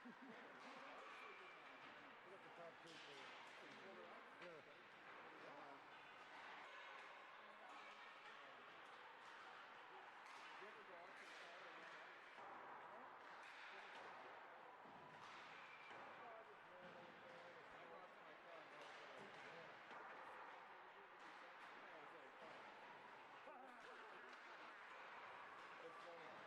Look at the top two for you. Yeah. You ever go out to the car or run out? I go out to my car and go out there. It's funny.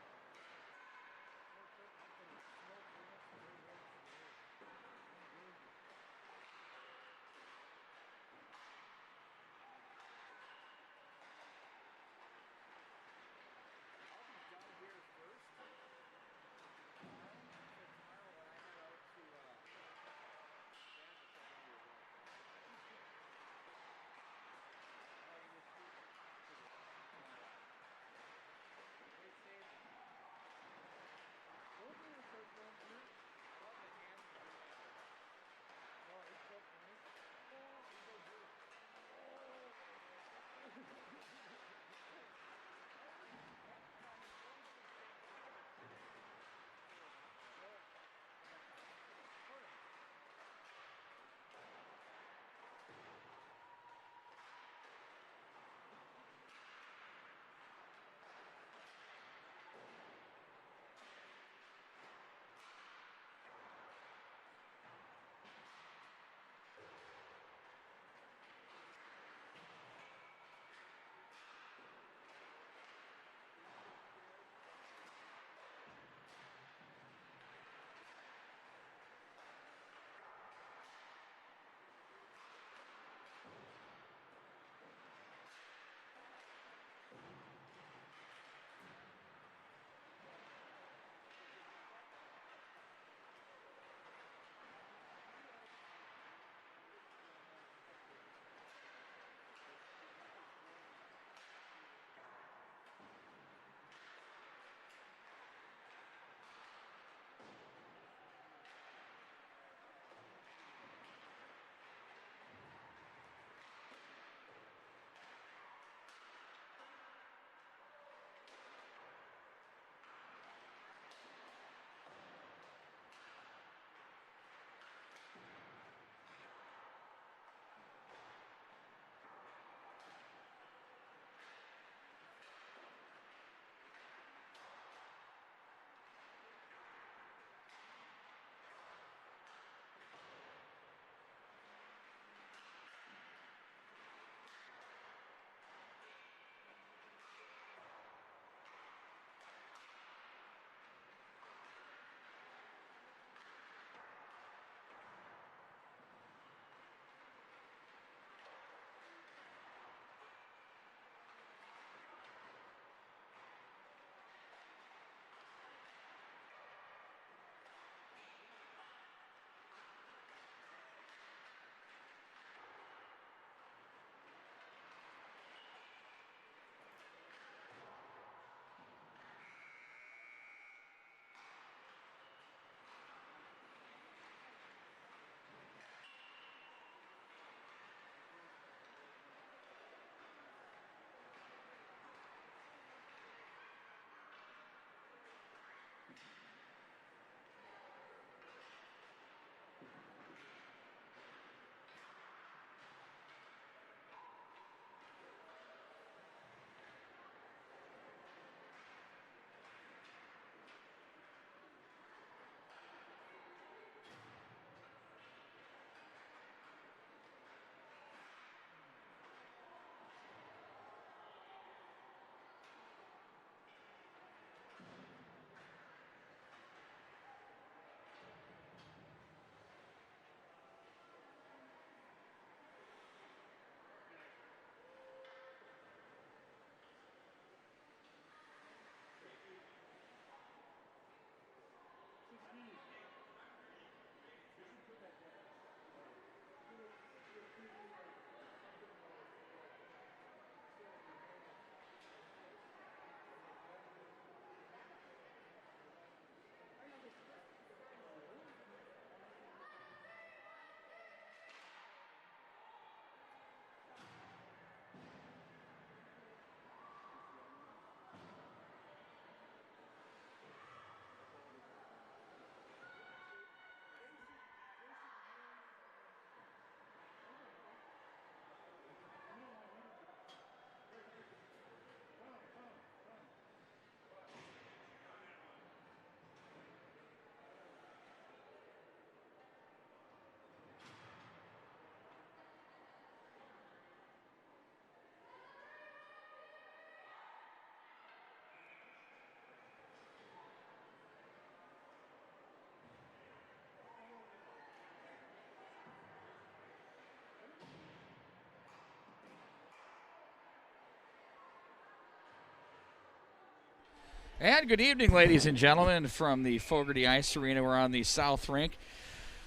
And good evening, ladies and gentlemen, from the Fogarty Ice Arena. We're on the South Rink.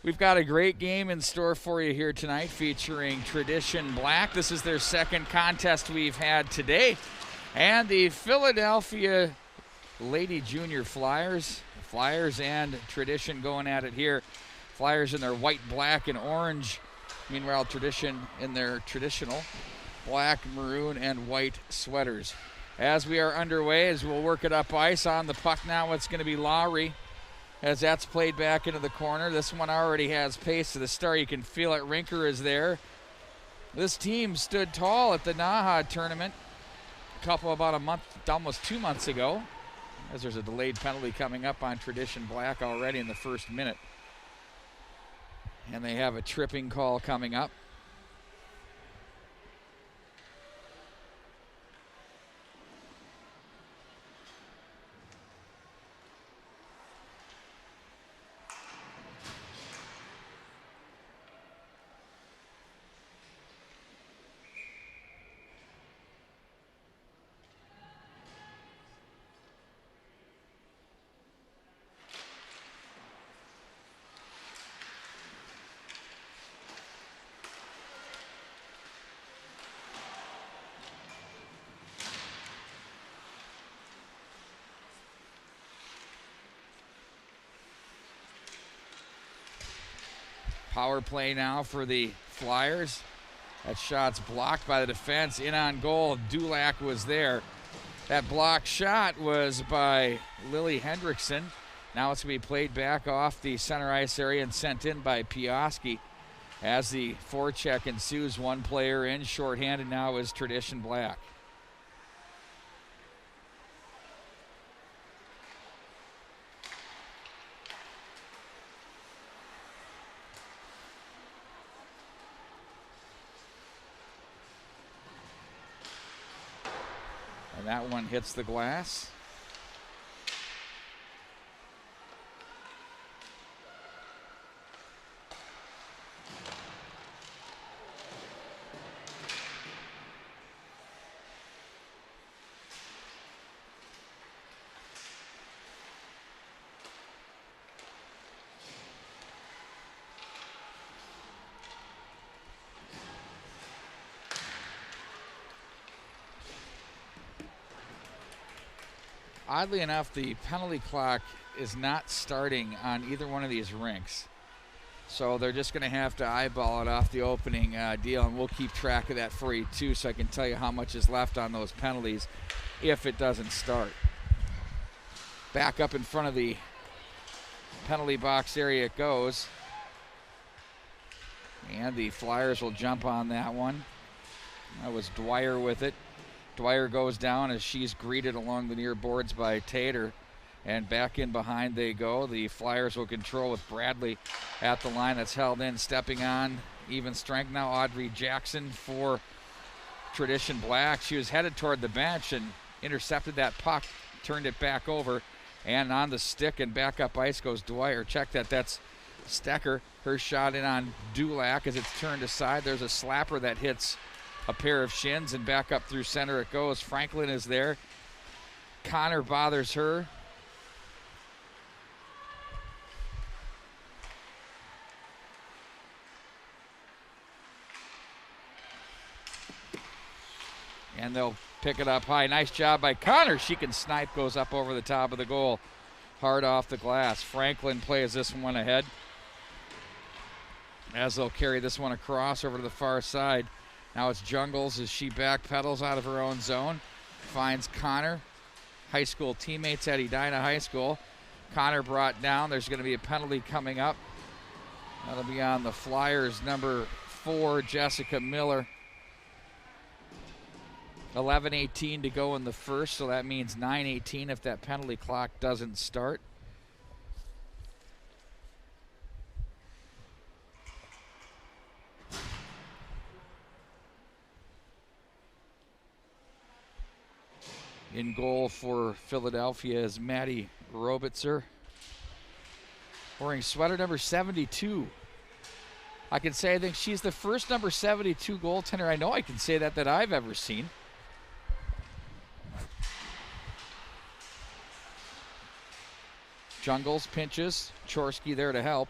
We've got a great game in store for you here tonight featuring Tradition Black. This is their second contest we've had today. And the Philadelphia Lady Junior Flyers and Tradition going at it here. Flyers in their white, black, and orange. Meanwhile, Tradition in their traditional black, maroon, and white sweaters. As we are underway, as we'll work it up ice on the puck now, it's going to be Lowry as that's played back into the corner. This one already has pace to the start. You can feel it. Rinker is there. This team stood tall at the Naha tournament about a month, almost 2 months ago, as there's a delayed penalty coming up on Tradition Black already in the first minute. And they have a tripping call coming up. Power play now for the Flyers. That shot's blocked by the defense. In on goal, Dulac was there. That blocked shot was by Lily Hendrickson. Now it's going to be played back off the center ice area and sent in by Pioski. As the forecheck ensues, one player in, shorthanded now is Tradition Black. That one hits the glass. Oddly enough, the penalty clock is not starting on either one of these rinks. So they're just going to have to eyeball it off the opening deal, and we'll keep track of that for you too, so I can tell you how much is left on those penalties if it doesn't start. Back up in front of the penalty box area it goes. And the Flyers will jump on that one. That was Dwyer with it. Dwyer goes down as she's greeted along the near boards by Tater. And back in behind they go. The Flyers will control with Bradley at the line. That's held in, stepping on even strength now. Audrey Jackson for Tradition Black. She was headed toward the bench and intercepted that puck, turned it back over. And on the stick and back up ice goes Dwyer. Check that. That's Stecker. Her shot in on Dulac as it's turned aside. There's a slapper that hits a pair of shins, and back up through center it goes. Franklin is there. Connor bothers her. And they'll pick it up high. Nice job by Connor. She can snipe, goes up over the top of the goal. Hard off the glass. Franklin plays this one ahead as they'll carry this one across over to the far side. Now it's Jungles as she backpedals out of her own zone. Finds Connor. High school teammates at Edina High School. Connor brought down. There's going to be a penalty coming up. That'll be on the Flyers, number 4, Jessica Miller. 11:18 to go in the first, so that means 9:18 if that penalty clock doesn't start. In goal for Philadelphia is Maddie Robitzer, wearing sweater number 72. I can say I think she's the first number 72 goaltender I know I can say that I've ever seen. Jungles pinches. Chorsky there to help.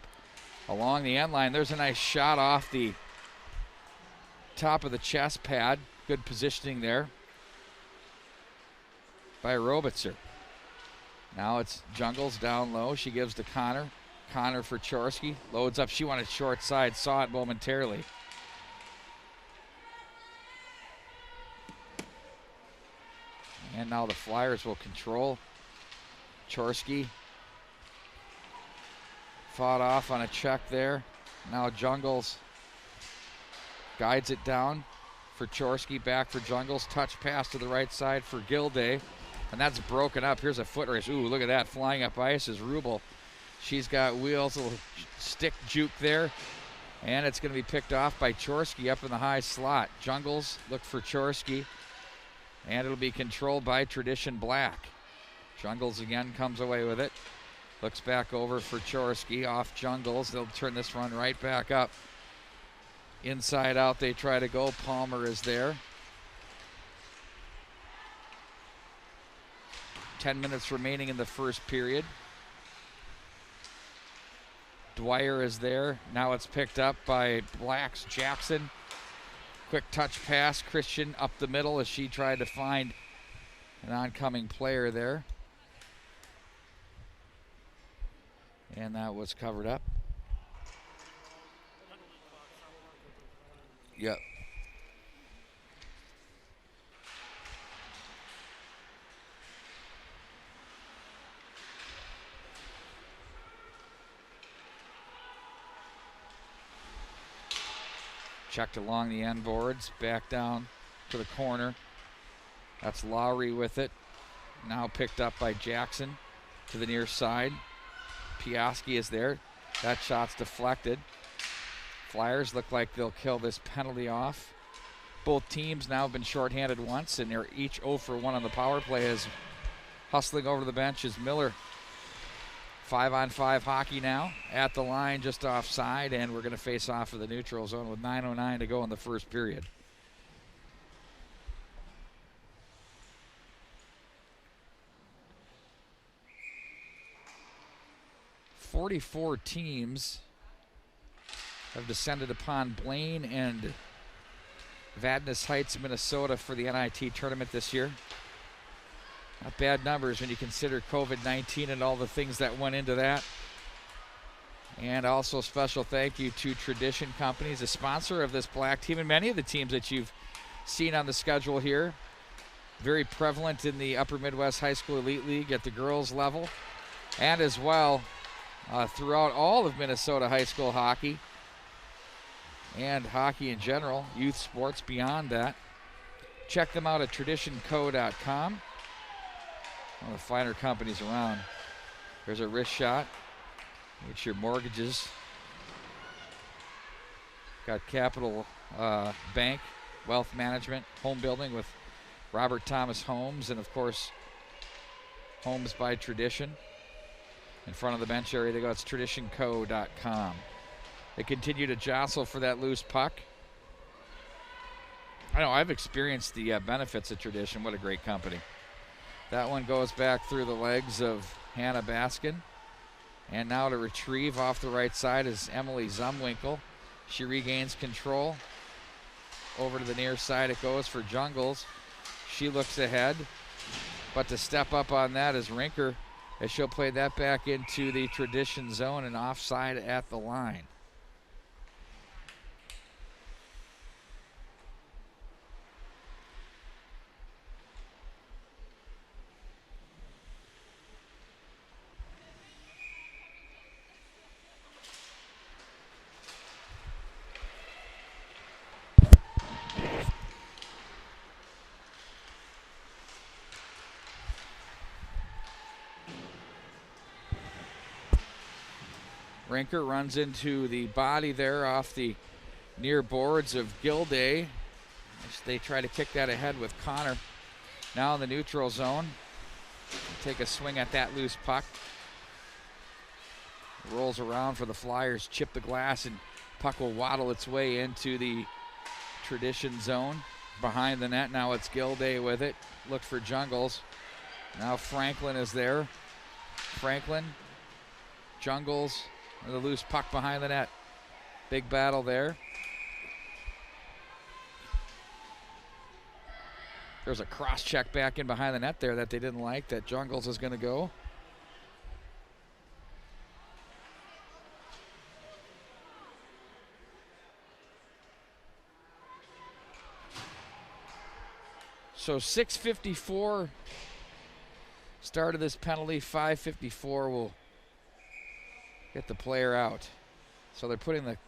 Along the end line, there's a nice shot off the top of the chest pad. Good positioning there by Robitzer. Now it's Jungles down low. She gives to Connor. Connor for Chorsky. Loads up. She wanted short side. Saw it momentarily. And now the Flyers will control. Chorsky fought off on a check there. Now Jungles guides it down for Chorsky. Back for Jungles. Touch pass to the right side for Gilday. And that's broken up. Here's a foot race. Ooh, look at that. Flying up ice is Rubel. She's got wheels, a little stick juke there. And it's going to be picked off by Chorsky up in the high slot. Jungles look for Chorsky. And it'll be controlled by Tradition Black. Jungles again comes away with it. Looks back over for Chorsky. Off Jungles. They'll turn this run right back up. Inside out they try to go. Palmer is there. 10 minutes remaining in the first period. Dwyer is there. Now it's picked up by Blacks. Jackson. Quick touch pass. Christian up the middle as she tried to find an oncoming player there. And that was covered up. Yep. Checked along the end boards, back down to the corner. That's Lowry with it. Now picked up by Jackson to the near side. Piaski is there. That shot's deflected. Flyers look like they'll kill this penalty off. Both teams now have been shorthanded once, and they're each 0 for 1 on the power play as hustling over to the bench is Miller. 5-on-5 hockey now at the line, just offside, and we're going to face off of the neutral zone with 9:09 to go in the first period. "44 teams have descended upon Blaine and Vadnais Heights, Minnesota for the NIT tournament this year. Not bad numbers when you consider COVID-19 and all the things that went into that. And also special thank you to Tradition Companies, a sponsor of this black team and many of the teams that you've seen on the schedule here. Very prevalent in the Upper Midwest High School Elite League at the girls level, and as well throughout all of Minnesota high school hockey and hockey in general, youth sports beyond that. Check them out at traditionco.com. One of the finer companies around. There's a wrist shot. It's your mortgages. Got Capital Bank, Wealth Management, Home Building with Robert Thomas Homes, and of course, Homes by Tradition. In front of the bench area they go. It's traditionco.com. They continue to jostle for that loose puck. I know I've experienced the benefits of Tradition. What a great company. That one goes back through the legs of Hannah Baskin. And now to retrieve off the right side is Emily Zumwinkle. She regains control. Over to the near side it goes for Jungles. She looks ahead. But to step up on that is Rinker, as she'll play that back into the Tradition zone and offside at the line. Rinker runs into the body there off the near boards of Gilday. They try to kick that ahead with Connor. Now in the neutral zone. Take a swing at that loose puck. Rolls around for the Flyers, chip the glass, and puck will waddle its way into the Tradition zone. Behind the net, now it's Gilday with it. Look for Jungles. Now Franklin is there. Franklin, 2 on 1 Jungles, the loose puck behind the net. Big battle there. There's a cross check back in behind the net there that they didn't like, that Jungles is going to go. So 6:54 start of this penalty, 5:54 will get the player out. So they're putting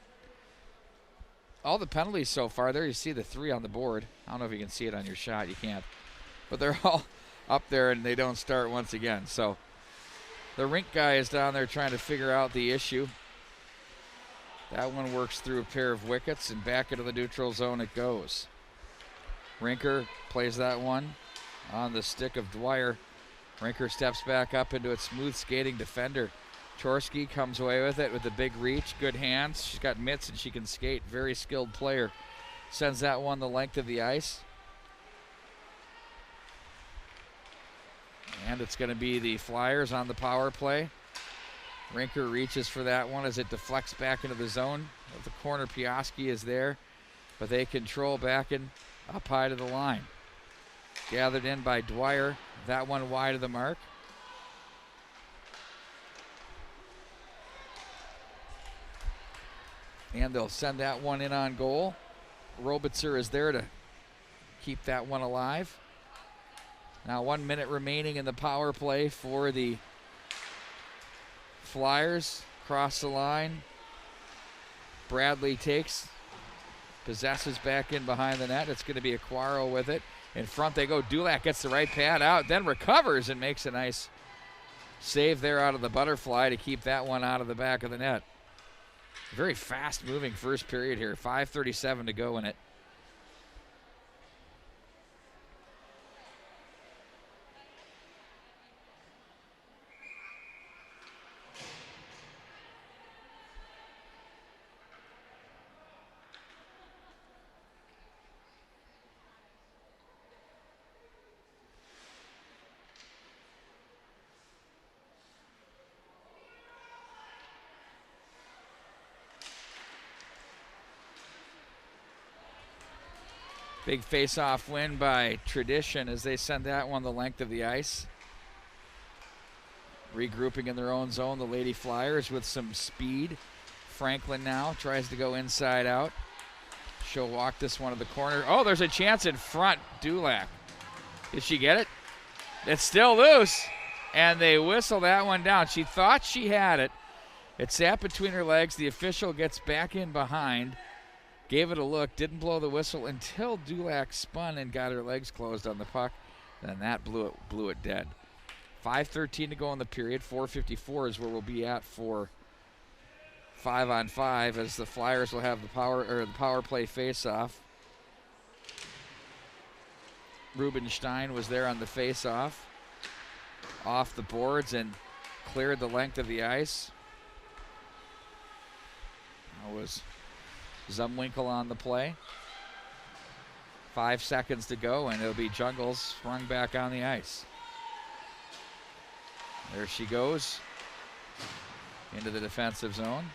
all the penalties so far. There you see the 3 on the board. I don't know if you can see it on your shot. You can't. But they're all up there and they don't start once again. So the rink guy is down there trying to figure out the issue. That one works through a pair of wickets and back into the neutral zone it goes. Rinker plays that one on the stick of Dwyer. Rinker steps back up into it, smooth skating defender. Chorsky comes away with it with a big reach, good hands. She's got mitts and she can skate, very skilled player. Sends that one the length of the ice. And it's going to be the Flyers on the power play. Rinker reaches for that one as it deflects back into the zone. At the corner, Piaski is there, but they control back and up high to the line. Gathered in by Dwyer. That one wide of the mark. And they'll send that one in on goal. Robitzer is there to keep that one alive. Now 1 minute remaining in the power play for the Flyers. Cross the line. Bradley possesses back in behind the net. It's going to be Aquaro with it. In front they go. Dulac gets the right pad out, then recovers and makes a nice save there out of the butterfly to keep that one out of the back of the net. Very fast moving first period here. 5:37 to go in it. Big face-off win by Tradition as they send that one the length of the ice. Regrouping in their own zone, the Lady Flyers with some speed. Franklin now tries to go inside out. She'll walk this one to the corner. Oh, there's a chance in front. Dulac. Did she get it? It's still loose. And they whistle that one down. She thought she had it. It sat between her legs. The official gets back in behind. Gave it a look, didn't blow the whistle until Dulac spun and got her legs closed on the puck. Then that blew it dead. 5:13 to go in the period. 4:54 is where we'll be at for 5-on-5 as the Flyers will have the power play face-off. Rubenstein was there on the face-off. Off the boards and cleared the length of the ice. That was Zumwinkle on the play. 5 seconds to go, and it'll be Jungles sprung back on the ice. There she goes into the defensive zone.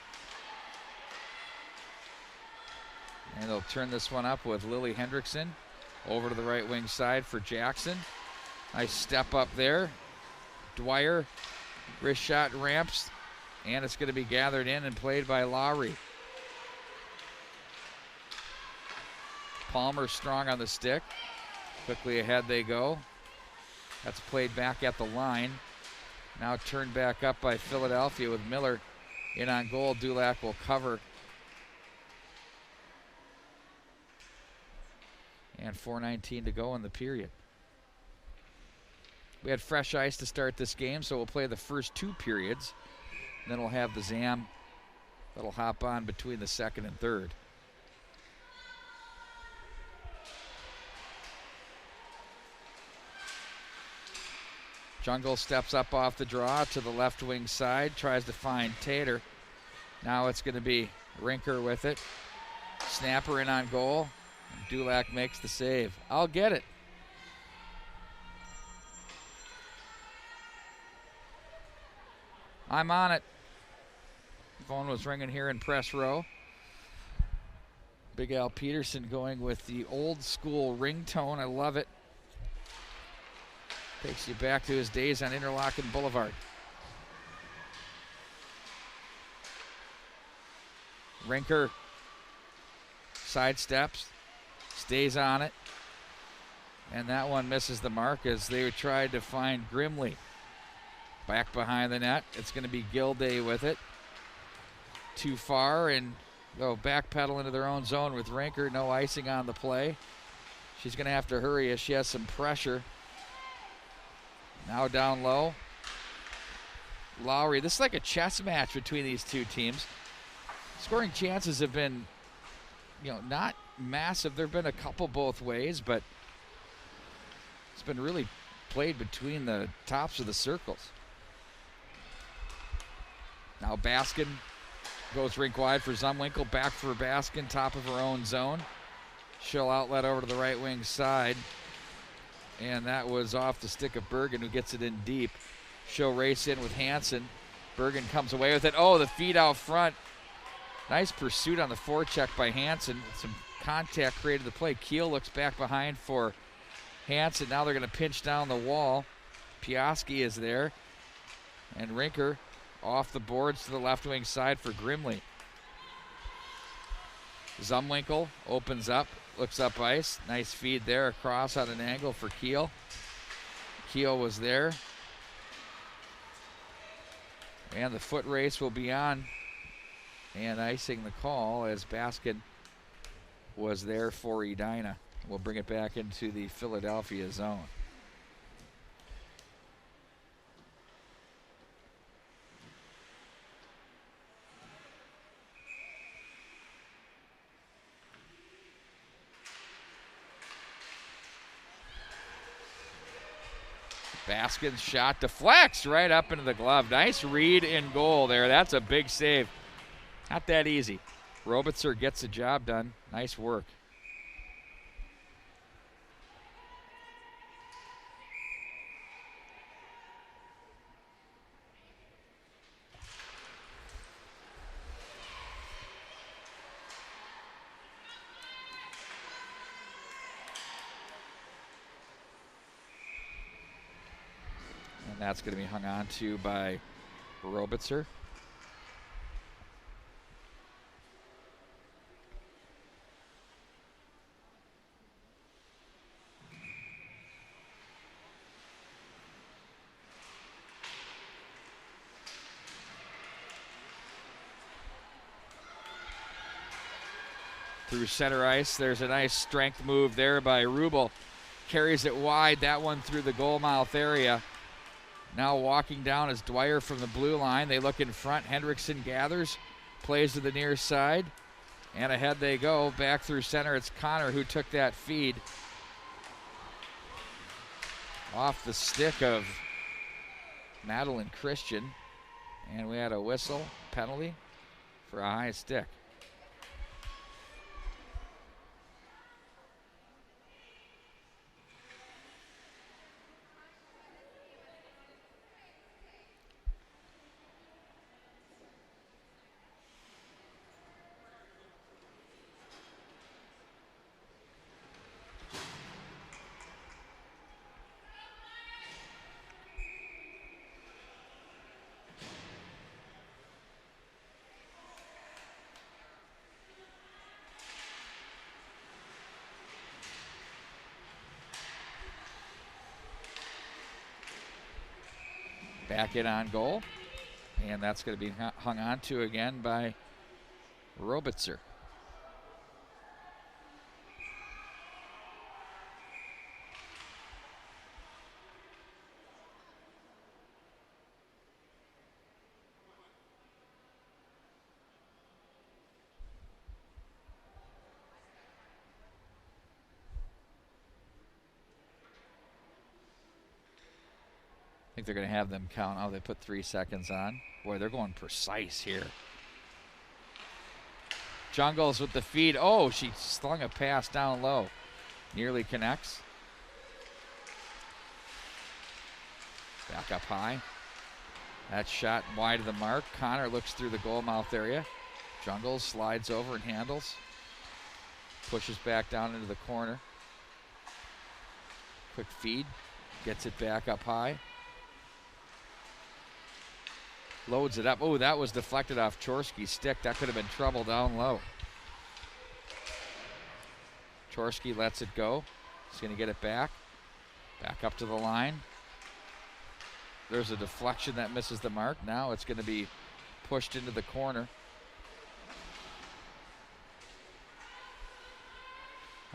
And they'll turn this one up with Lily Hendrickson over to the right wing side for Jackson. Nice step up there. Dwyer, wrist shot ramps, and it's going to be gathered in and played by Lowry. Palmer strong on the stick. Quickly ahead they go. That's played back at the line. Now turned back up by Philadelphia with Miller in on goal. Dulac will cover. And 4:19 to go in the period. We had fresh ice to start this game, so we'll play the first 2 periods. And then we'll have the Zam that'll hop on between the second and third. Jungle steps up off the draw to the left wing side, tries to find Tater. Now it's going to be Rinker with it. Snapper in on goal. Dulac makes the save. I'll get it. I'm on it. Phone was ringing here in press row. Big Al Peterson going with the old school ringtone. I love it. Takes you back to his days on Interlochen Boulevard. Rinker sidesteps, stays on it, and that one misses the mark as they tried to find Grimley. Back behind the net, it's going to be Gilday with it. Too far, and go backpedal into their own zone with Rinker. No icing on the play. She's going to have to hurry as she has some pressure. Now down low. Lowry, this is like a chess match between these two teams. Scoring chances have been, not massive. There have been a couple both ways, but it's been really played between the tops of the circles. Now Baskin goes rink wide for Zumwinkle, back for Baskin, top of her own zone. She'll outlet over to the right wing side, and that was off the stick of Bergen, who gets it in deep. She'll race in with Hansen. Bergen comes away with it. Oh, the feed out front. Nice pursuit on the forecheck by Hansen. Some contact created the play. Keel looks back behind for Hansen. Now they're going to pinch down the wall. Piaski is there. And Rinker off the boards to the left wing side for Grimley. Zumwinkle opens up, looks up ice. Nice feed there across on an angle for Keel. Keel was there. And the foot race will be on. And icing the call as Baskin was there for Edina. We'll bring it back into the Philadelphia zone. Baskin's shot deflects right up into the glove. Nice read in goal there. That's a big save. Not that easy. Robitzer gets the job done. Nice work. And that's going to be hung on to by Robitzer. Through center ice, there's a nice strength move there by Rubel. Carries it wide, that one through the goal mouth area. Now walking down is Dwyer from the blue line. They look in front. Hendrickson gathers, plays to the near side, and ahead they go. Back through center, it's Connor who took that feed. Off the stick of Madeline Christian, and we had a whistle, penalty for a high stick. Back in on goal, and that's going to be hung on to again by Robitzer. I think they're going to have them count. Oh, they put 3 seconds on. Boy, they're going precise here. Jungles with the feed. Oh, she slung a pass down low. Nearly connects. Back up high. That shot wide of the mark. Connor looks through the goal mouth area. Jungles, slides over and handles. Pushes back down into the corner. Quick feed. Gets it back up high. Loads it up. Oh, that was deflected off Chorsky's stick. That could have been trouble down low. Chorsky lets it go. He's going to get it back. Back up to the line. There's a deflection that misses the mark. Now it's going to be pushed into the corner.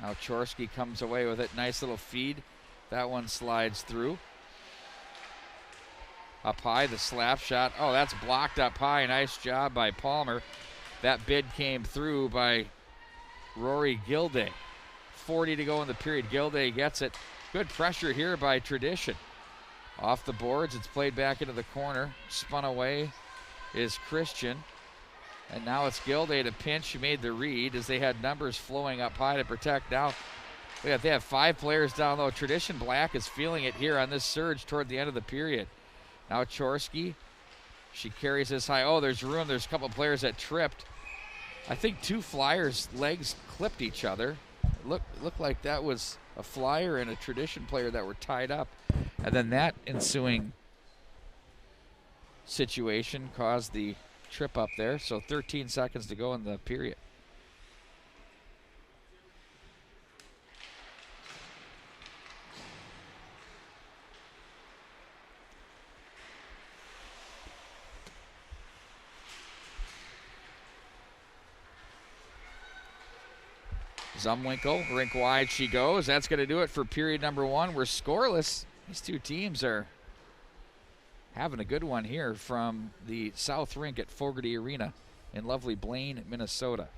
Now Chorsky comes away with it. Nice little feed. That one slides through. Up high, the slap shot. Oh, that's blocked up high. Nice job by Palmer. That bid came through by Rory Gilday. 40 to go in the period. Gilday gets it. Good pressure here by Tradition. Off the boards, it's played back into the corner. Spun away is Christian. And now it's Gilday to pinch. He made the read as they had numbers flowing up high to protect. Now they have 5 players down low. Tradition Black is feeling it here on this surge toward the end of the period. Now Chorsky, she carries this high. Oh, there's room. There's a couple players that tripped. I think 2 Flyers' legs clipped each other. It looked like that was a Flyer and a Tradition player that were tied up. And then that ensuing situation caused the trip up there. So 13 seconds to go in the period. Zumwinkle, rink wide she goes. That's going to do it for period number 1. We're scoreless. These 2 teams are having a good one here from the South Rink at Fogarty Arena in lovely Blaine, Minnesota.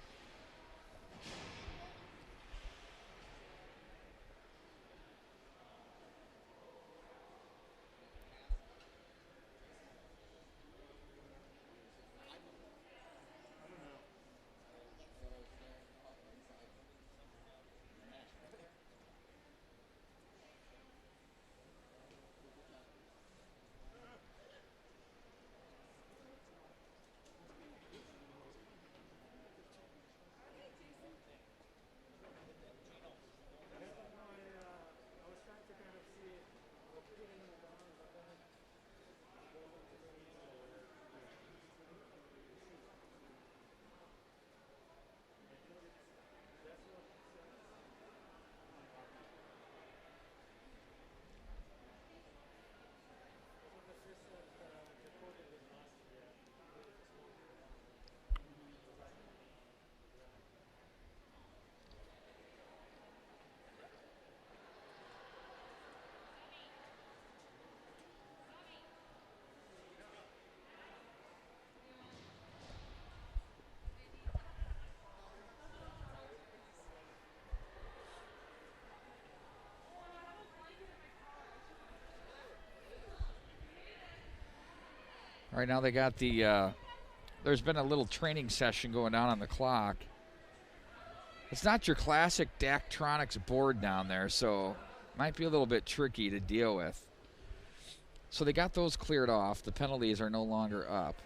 All right, now they got the, there's been a little training session going on the clock. It's not your classic Daktronics board down there, so might be a little bit tricky to deal with. So they got those cleared off. The penalties are no longer up.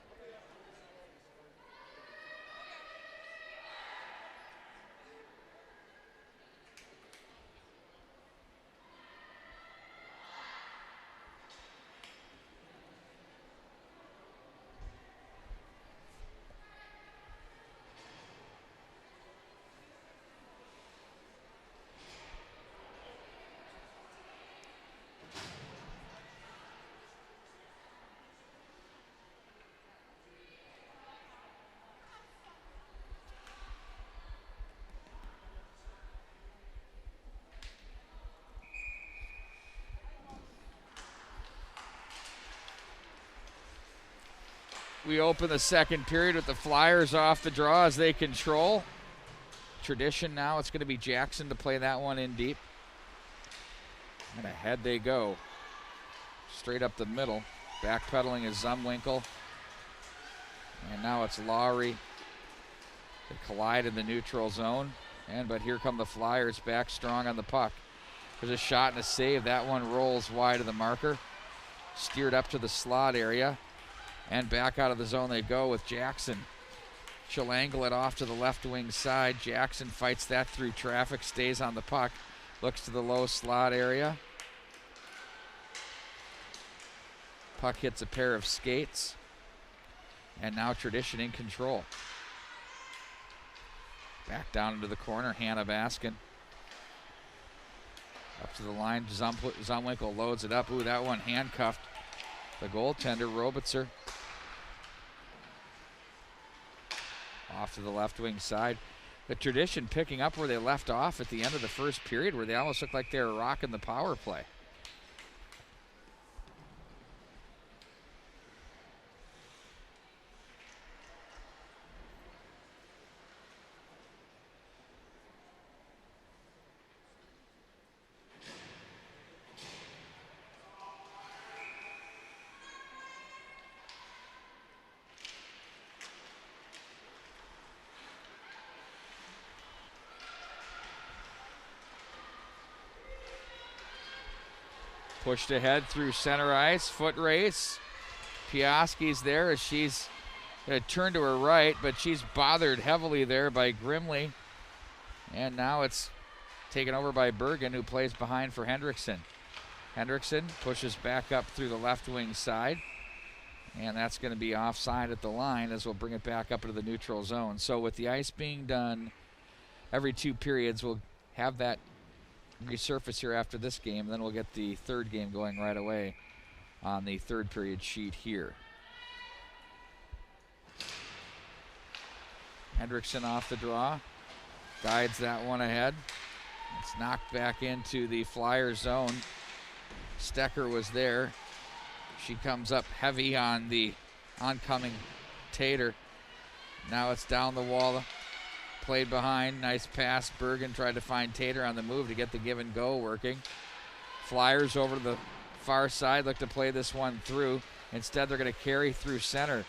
We open the second period with the Flyers off the draw as they control. Tradition now, it's going to be Jackson to play that one in deep. And ahead they go. Straight up the middle. Backpedaling is Zumwinkle. And now it's Lowry. They collide in the neutral zone. But here come the Flyers back strong on the puck. There's a shot and a save. That one rolls wide of the marker. Steered up to the slot area. And back out of the zone they go with Jackson. She'll angle it off to the left wing side. Jackson fights that through traffic, stays on the puck, looks to the low slot area. Puck hits a pair of skates. And now Tradition in control. Back down into the corner, Hannah Baskin. Up to the line, Zumwinkle loads it up. Ooh, that one handcuffed the goaltender, Robitzer. Off to the left wing side. The Tradition picking up where they left off at the end of the first period, where they almost looked like they were rocking the power play. Pushed ahead through center ice, foot race. Piaski's there as she's going to turn to her right, but she's bothered heavily there by Grimley. And now it's taken over by Bergen, who plays behind for Hendrickson. Hendrickson pushes back up through the left wing side. And that's going to be offside at the line as we'll bring it back up into the neutral zone. So with the ice being done every 2 periods, we'll have that resurface here after this game, and then we'll get the third game going right away on the third period sheet here. Hendrickson off the draw, guides that one ahead. It's knocked back into the Flyer zone. Stecker was there. She comes up heavy on the oncoming Tater. Now it's down the wall. Played behind, nice pass. Bergen tried to find Tater on the move to get the give and go working. Flyers over to the far side, look to play this one through. Instead, they're going to carry through center.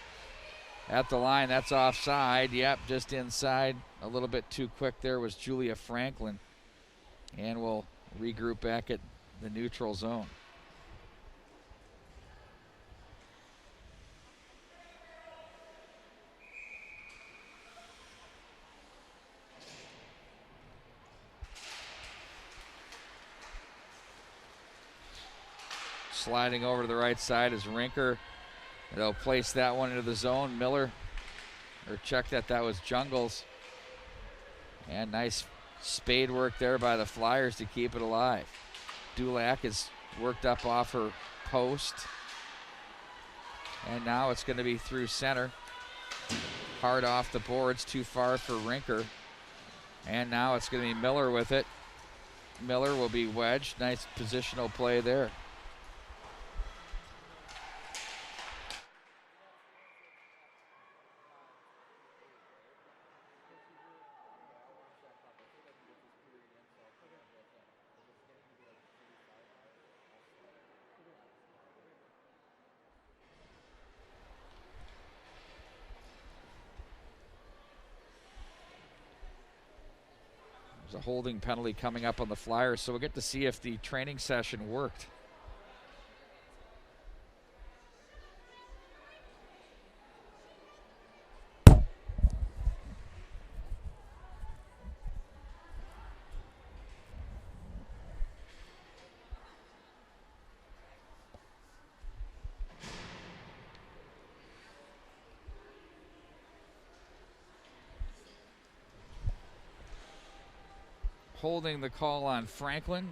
At the line, that's offside. Yep, just inside. A little bit too quick there was Julia Franklin. And we'll regroup back at the neutral zone. Sliding over to the right side is Rinker. They'll place that one into the zone. Miller, or check that was Jungles. And nice spade work there by the Flyers to keep it alive. Dulac is worked up off her post. And now it's going to be through center. Hard off the boards, too far for Rinker. And now it's going to be Miller with it. Miller will be wedged. Nice positional play there. There's a holding penalty coming up on the Flyers, so we'll get to see if the training session worked. Holding the call on Franklin.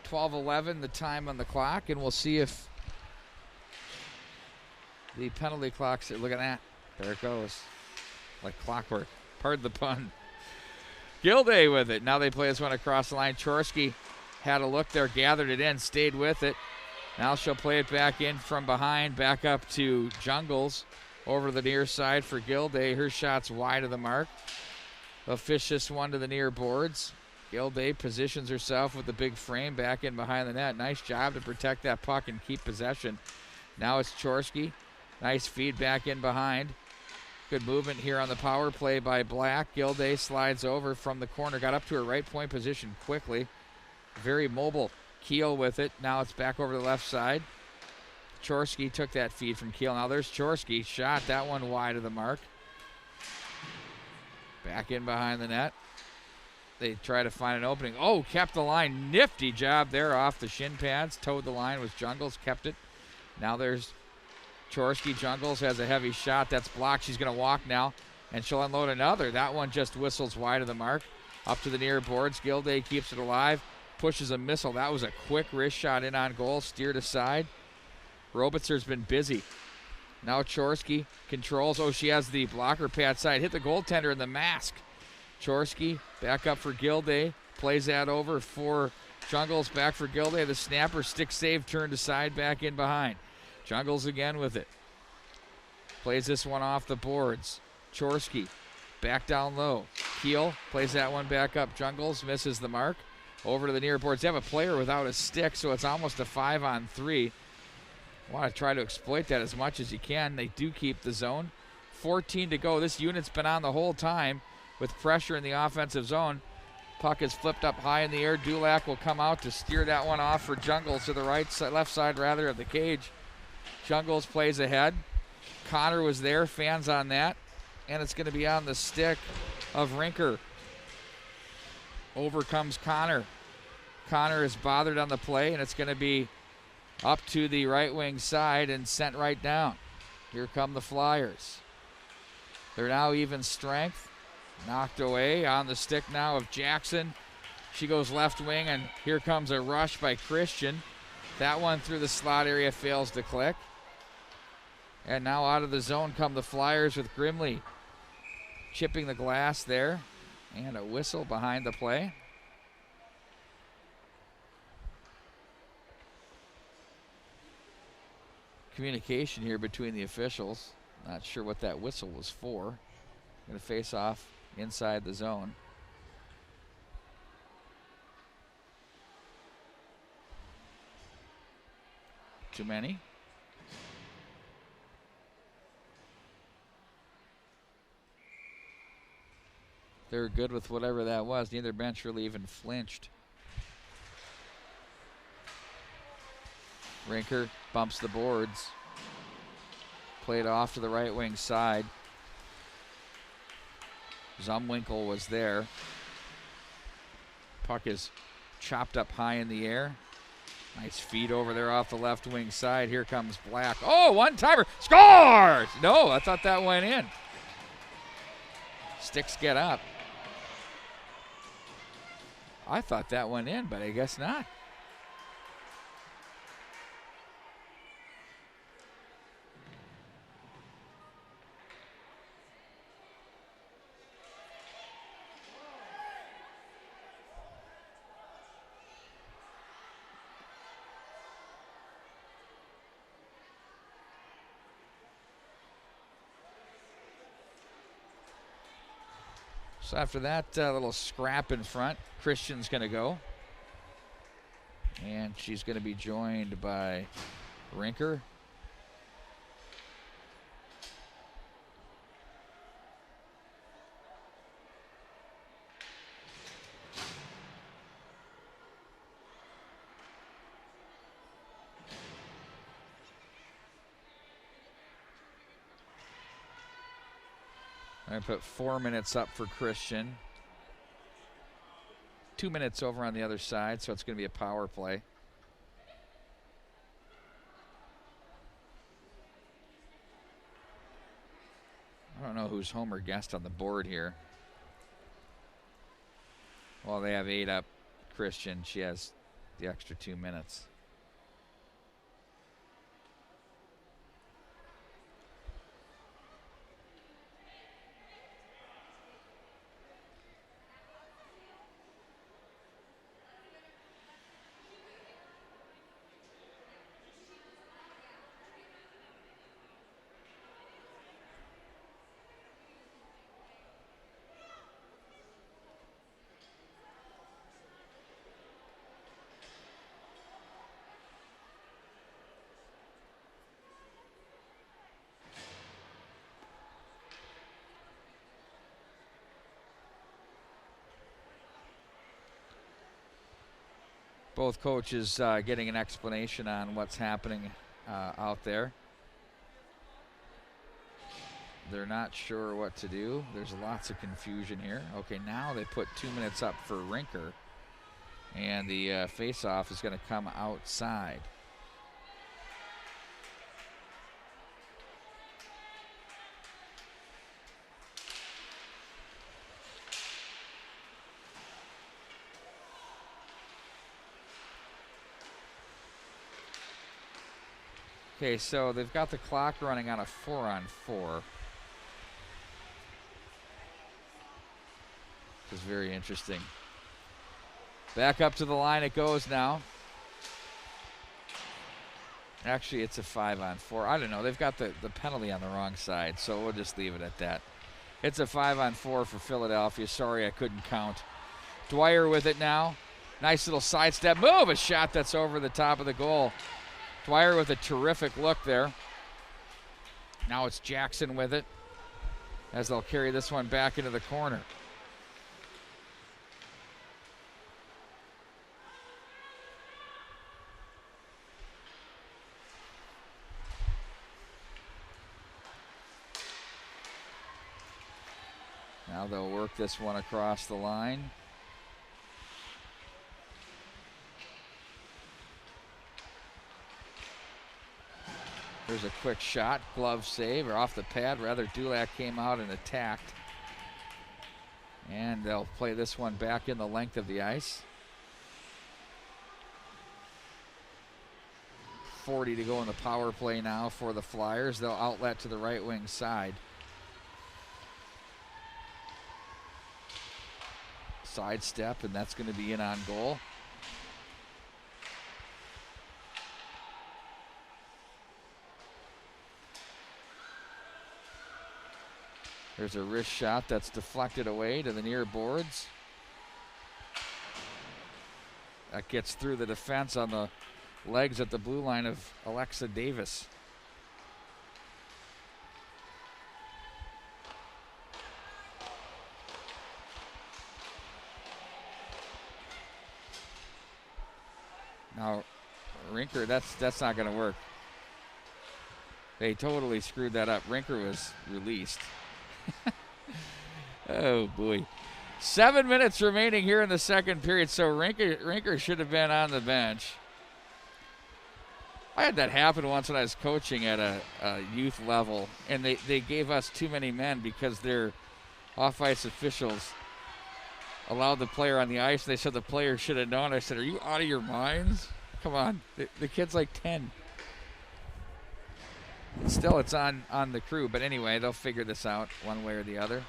12:11 the time on the clock, and we'll see if the penalty clocks, look at that. There it goes. Like clockwork. Pardon the pun. Gilday with it. Now they play this one across the line. Chorsky had a look there, gathered it in, stayed with it. Now she'll play it back in from behind, back up to Jungles. Over to the near side for Gilday. Her shot's wide of the mark. They'll fish this one to the near boards. Gilday positions herself with the big frame back in behind the net. Nice job to protect that puck and keep possession. Now it's Chorsky. Nice feed back in behind. Good movement here on the power play by Black. Gilday slides over from the corner. Got up to her right point position quickly. Very mobile. Keel with it. Now it's back over to the left side. Chorsky took that feed from Keel. Now there's Chorsky. Shot that one wide of the mark. Back in behind the net. They try to find an opening. Oh, kept the line. Nifty job there off the shin pads. Towed the line with Jungles. Kept it. Now there's Chorsky. Jungles has a heavy shot. That's blocked. She's going to walk now. And she'll unload another. That one just whistles wide of the mark. Up to the near boards. Gilday keeps it alive. Pushes a missile. That was a quick wrist shot in on goal. Steered aside. Robitzer's been busy. Now Chorsky controls. Oh, she has the blocker pad side. Hit the goaltender in the mask. Chorsky back up for Gilday. Plays that over for Jungles. Back for Gilday. The snapper stick save turned aside. Back in behind. Jungles again with it. Plays this one off the boards. Chorsky back down low. Keel plays that one back up. Jungles misses the mark. Over to the near boards. They have a player without a stick, so it's almost a 5-on-3. Want to try to exploit that as much as you can. They do keep the zone. 14 to go. This unit's been on the whole time with pressure in the offensive zone. Puck is flipped up high in the air. Dulac will come out to steer that one off for Jungles to the left side rather of the cage. Jungles plays ahead. Connor was there. Fans on that. And it's going to be on the stick of Rinker. Over comes Connor. Connor is bothered on the play, and it's going to be up to the right wing side and sent right down. Here come the Flyers. They're now even strength. Knocked away on the stick now of Jackson. She goes left wing, and here comes a rush by Christian. That one through the slot area fails to click. And now out of the zone come the Flyers with Grimley chipping the glass there. And a whistle behind the play. Communication here between the officials. Not sure what that whistle was for. Going to face off inside the zone. Too many. They're good with whatever that was. Neither bench really even flinched. Rinker bumps the boards. Played off to the right wing side. Zumwinkle was there. Puck is chopped up high in the air. Nice feed over there off the left wing side. Here comes Black. Oh, one-timer. Scores! No, I thought that went in. Sticks get up. I thought that went in, but I guess not. So after that little scrap in front, Christian's going to go. And she's going to be joined by Rinker. I put 4 minutes up for Christian. 2 minutes over on the other side, so it's going to be a power play. I don't know who's home or guest on the board here. Well, they have 8 up. Christian, she has the extra 2 minutes. Both coaches getting an explanation on what's happening out there. They're not sure what to do. There's lots of confusion here. Okay, now they put 2 minutes up for Rinker. And the face-off is going to come outside. Okay, so they've got the clock running on a 4-on-4. Which is very interesting. Back up to the line it goes now. Actually, it's a 5-on-4. I don't know. They've got the penalty on the wrong side, so we'll just leave it at that. It's a 5-on-4 for Philadelphia. Sorry I couldn't count. Dwyer with it now. Nice little sidestep move. A shot that's over the top of the goal. Dwyer with a terrific look there. Now it's Jackson with it as they'll carry this one back into the corner. Now they'll work this one across the line. There's a quick shot, glove save, or off the pad. Rather, Dulac came out and attacked. And they'll play this one back in the length of the ice. 40 to go in the power play now for the Flyers. They'll outlet to the right wing side. Sidestep, and that's going to be in on goal. There's a wrist shot that's deflected away to the near boards. That gets through the defense on the legs at the blue line of Alexa Davis. Now, Rinker, that's not going to work. They totally screwed that up. Rinker was released. Oh, boy. 7 minutes remaining here in the second period, so Rinker should have been on the bench. I had that happen once when I was coaching at a youth level, and they gave us too many men because their off-ice officials allowed the player on the ice. They said the player should have known. I said, are you out of your minds? Come on. The kid's like 10. And still, it's on the crew. But anyway, they'll figure this out one way or the other.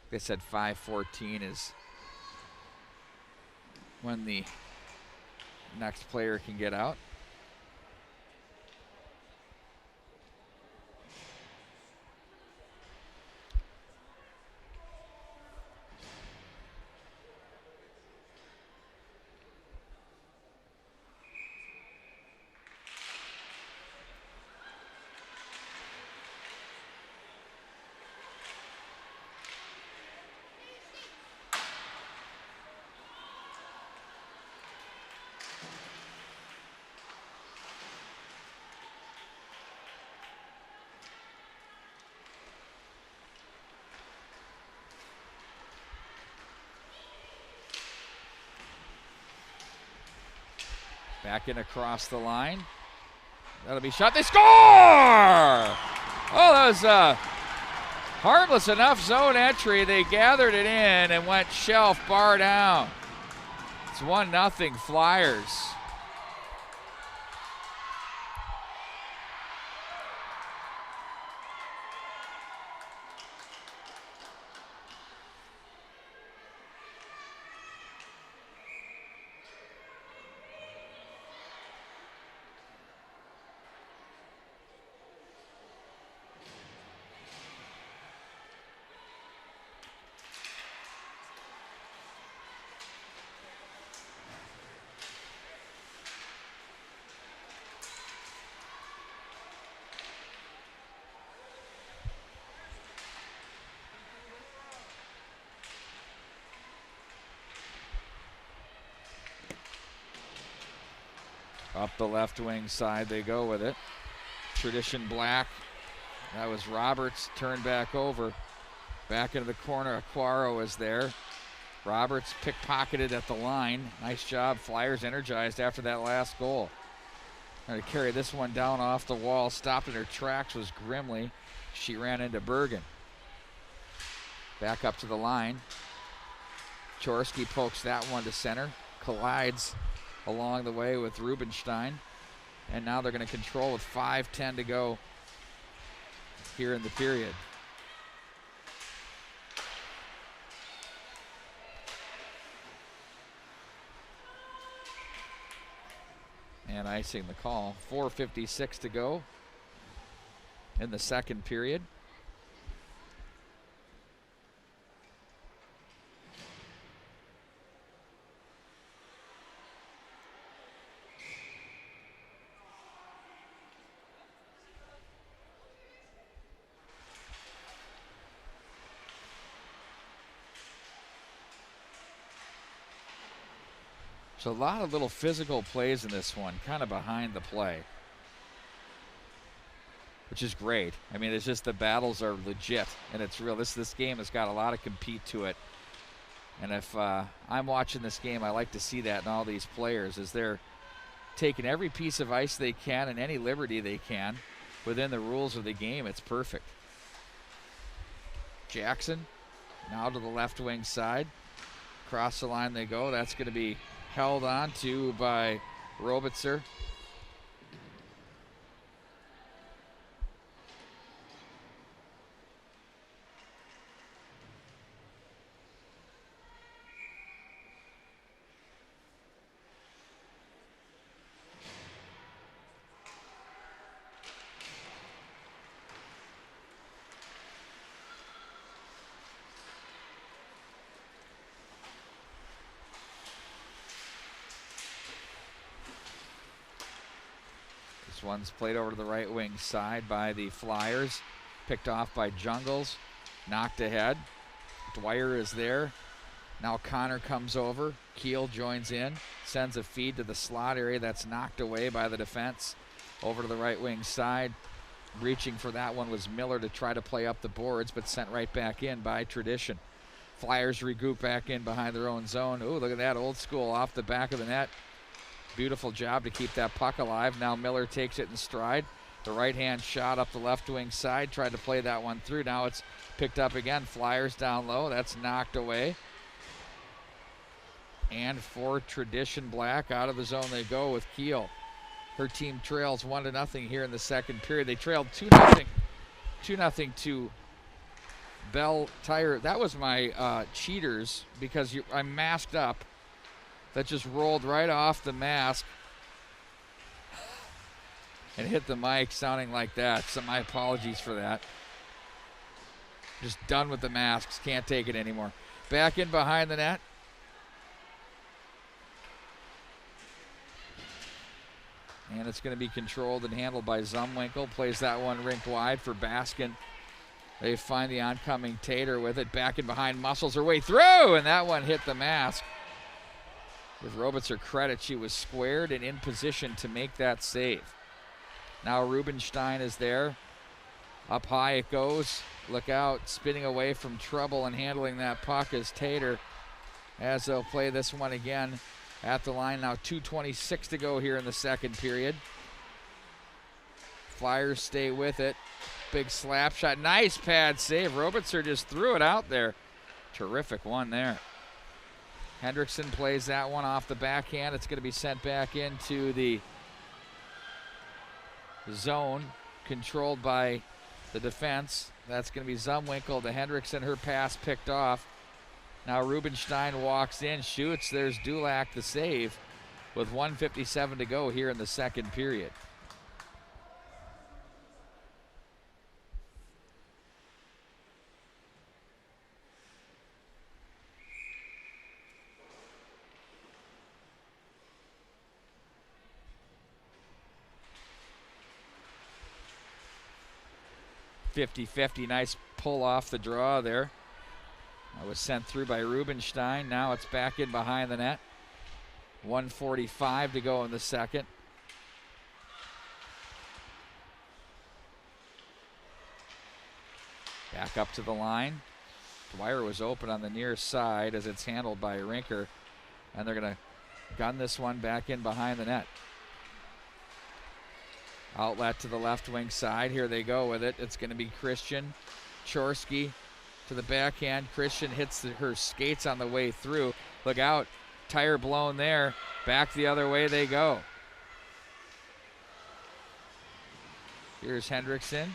They said 5:14 is when the next player can get out. Back in across the line. That'll be shot. They score! Oh, that was a harmless enough zone entry. They gathered it in and went shelf bar down. It's 1-0 Flyers. Up the left wing side they go with it. Tradition Black. That was Roberts, turned back over. Back into the corner, Aquaro is there. Roberts pickpocketed at the line. Nice job, Flyers energized after that last goal. Trying to carry this one down off the wall. Stopped in her tracks was Grimley. She ran into Bergen. Back up to the line. Chorsky pokes that one to center. Collides along the way with Rubenstein. And now they're going to control with 5:10 to go here in the period. And icing the call. 4:56 to go in the second period. So a lot of little physical plays in this one, kind of behind the play, which is great. I mean, it's just the battles are legit, and it's real. This game has got a lot of compete to it. And if I'm watching this game, I like to see that in all these players, as they're taking every piece of ice they can and any liberty they can within the rules of the game. It's perfect. Jackson now to the left wing side. Across the line they go. That's going to be held on to by Robitzer. This one's played over to the right wing side by the Flyers. Picked off by Jungles. Knocked ahead. Dwyer is there. Now Connor comes over. Keel joins in. Sends a feed to the slot area. That's knocked away by the defense. Over to the right wing side. Reaching for that one was Miller to try to play up the boards, but sent right back in by Tradition. Flyers regroup back in behind their own zone. Ooh, look at that, old school off the back of the net. Beautiful job to keep that puck alive. Now Miller takes it in stride. The right-hand shot up the left wing side. Tried to play that one through. Now it's picked up again. Flyers down low. That's knocked away. And for Tradition Black, out of the zone they go with Keel. Her team trails 1-0 here in the second period. They trailed 2-0 to Bell Tire. That was my cheaters, because I'm masked up. That just rolled right off the mask and hit the mic sounding like that. So my apologies for that. Just done with the masks. Can't take it anymore. Back in behind the net. And it's going to be controlled and handled by Zumwinkle. Plays that one rink wide for Baskin. They find the oncoming Tater with it. Back in behind, muscles her way through, and that one hit the mask. With Robitzer credit, she was squared and in position to make that save. Now Rubenstein is there. Up high it goes. Look out, spinning away from trouble and handling that puck is Tater, as they'll play this one again at the line. Now 2:26 to go here in the second period. Flyers stay with it. Big slap shot. Nice pad save. Robitzer just threw it out there. Terrific one there. Hendrickson plays that one off the backhand. It's going to be sent back into the zone, controlled by the defense. That's going to be Zumwinkle to Hendrickson. Her pass picked off. Now Rubenstein walks in, shoots. There's Dulac the save with 1:57 to go here in the second period. .50-50, nice pull off the draw there. That was sent through by Rubenstein. Now it's back in behind the net. 1:45 to go in the second. Back up to the line. Dwyer was open on the near side as it's handled by Rinker. And they're going to gun this one back in behind the net. Outlet to the left wing side. Here they go with it. It's going to be Christian. Chorsky to the backhand. Christian hits her skates on the way through. Look out. Tire blown there. Back the other way they go. Here's Hendrickson.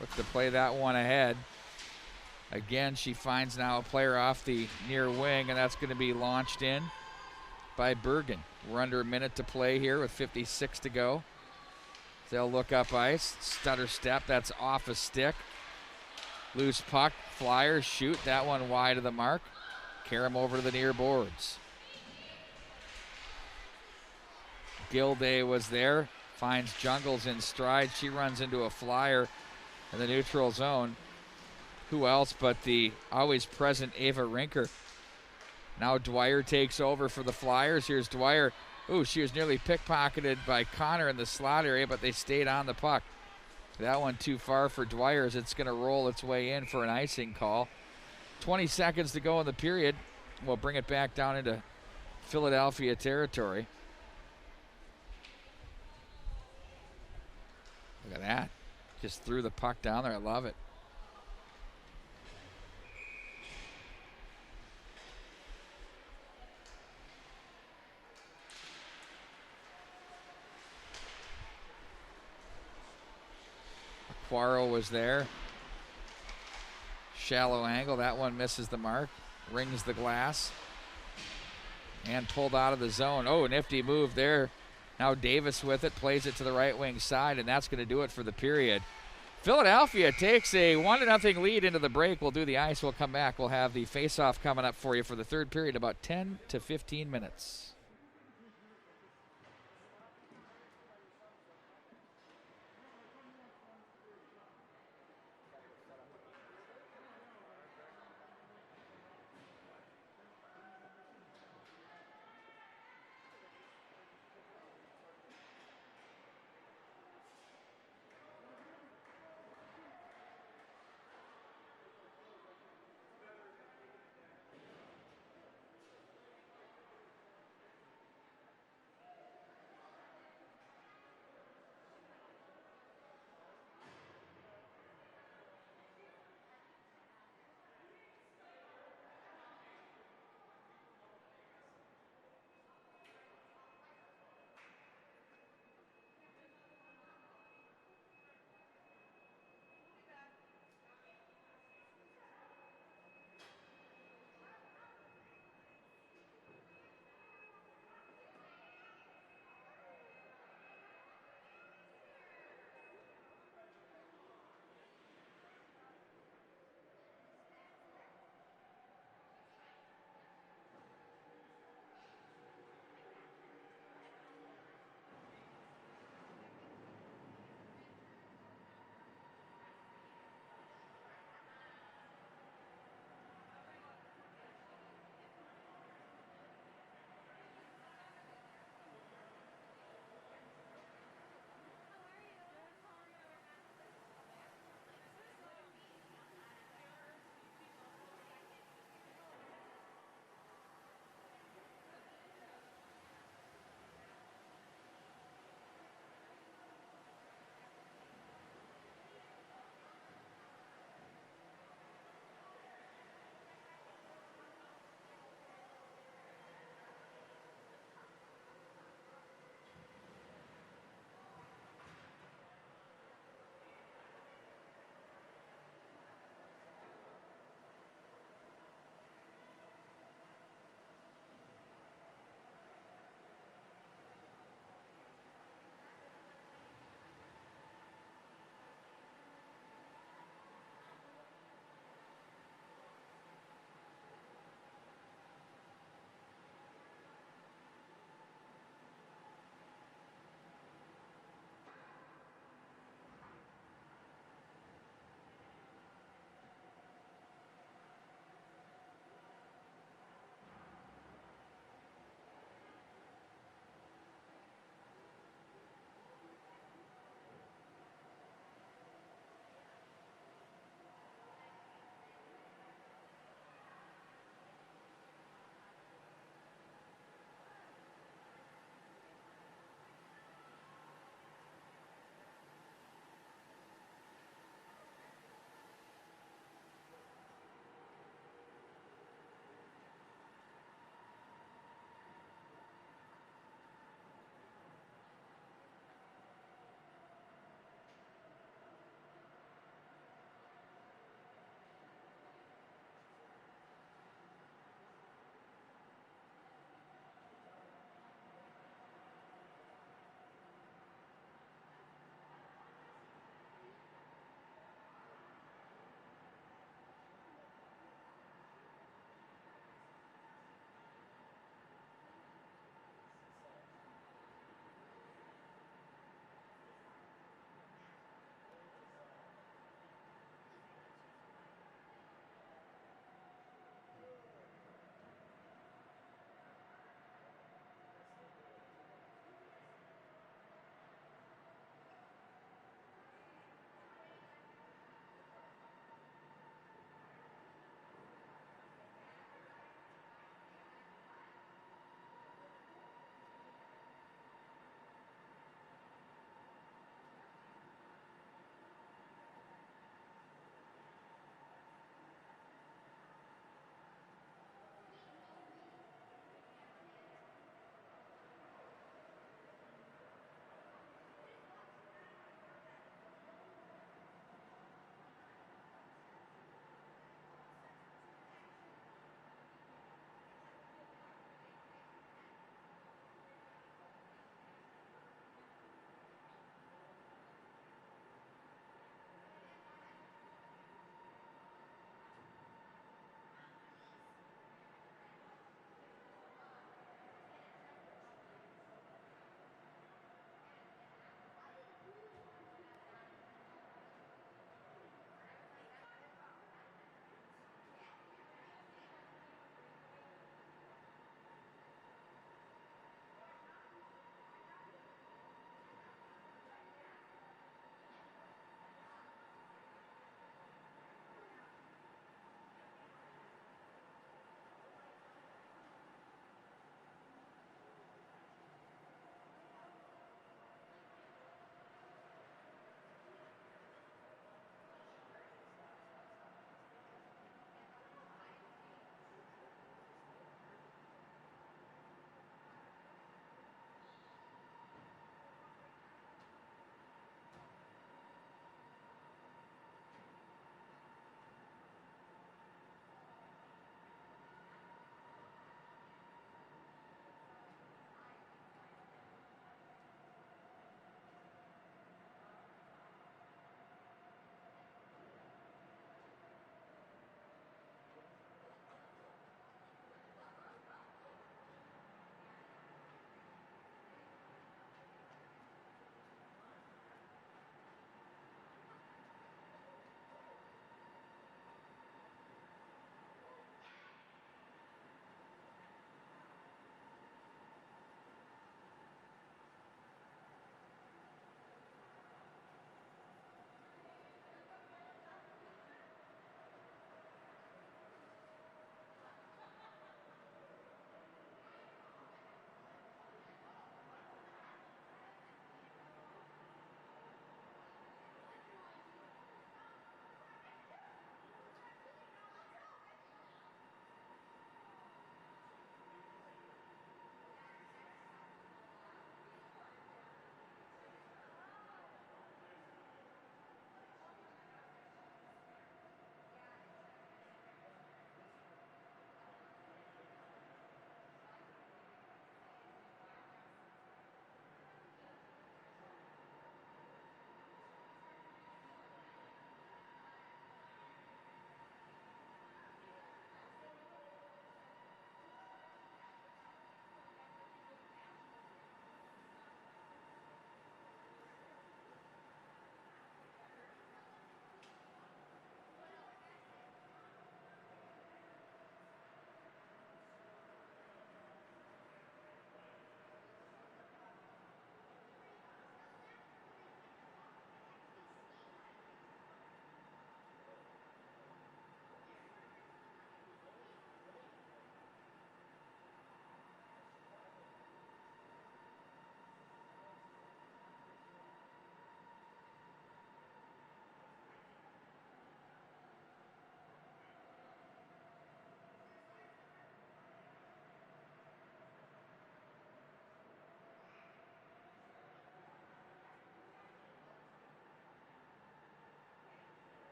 Look to play that one ahead. Again, she finds now a player off the near wing, and that's going to be launched in by Bergen. We're under a minute to play here with 56 to go. They'll look up ice. Stutter step. That's off a stick. Loose puck. Flyers shoot. That one wide of the mark. Carry him over to the near boards. Gilday was there. Finds Jungles in stride. She runs into a Flyer in the neutral zone. Who else but the always present Ava Rinker. Now Dwyer takes over for the Flyers. Here's Dwyer. Ooh, she was nearly pickpocketed by Connor in the slot area, but they stayed on the puck. That one too far for Dwyer as it's going to roll its way in for an icing call. 20 seconds to go in the period. We'll bring it back down into Philadelphia territory. Look at that. Just threw the puck down there. I love it. Aquaro was there. Shallow angle. That one misses the mark. Rings the glass. And pulled out of the zone. Oh, nifty move there. Now Davis with it. Plays it to the right wing side, and that's going to do it for the period. Philadelphia takes a 1-0 lead into the break. We'll do the ice. We'll come back. We'll have the face-off coming up for you for the third period, about 10 to 15 minutes.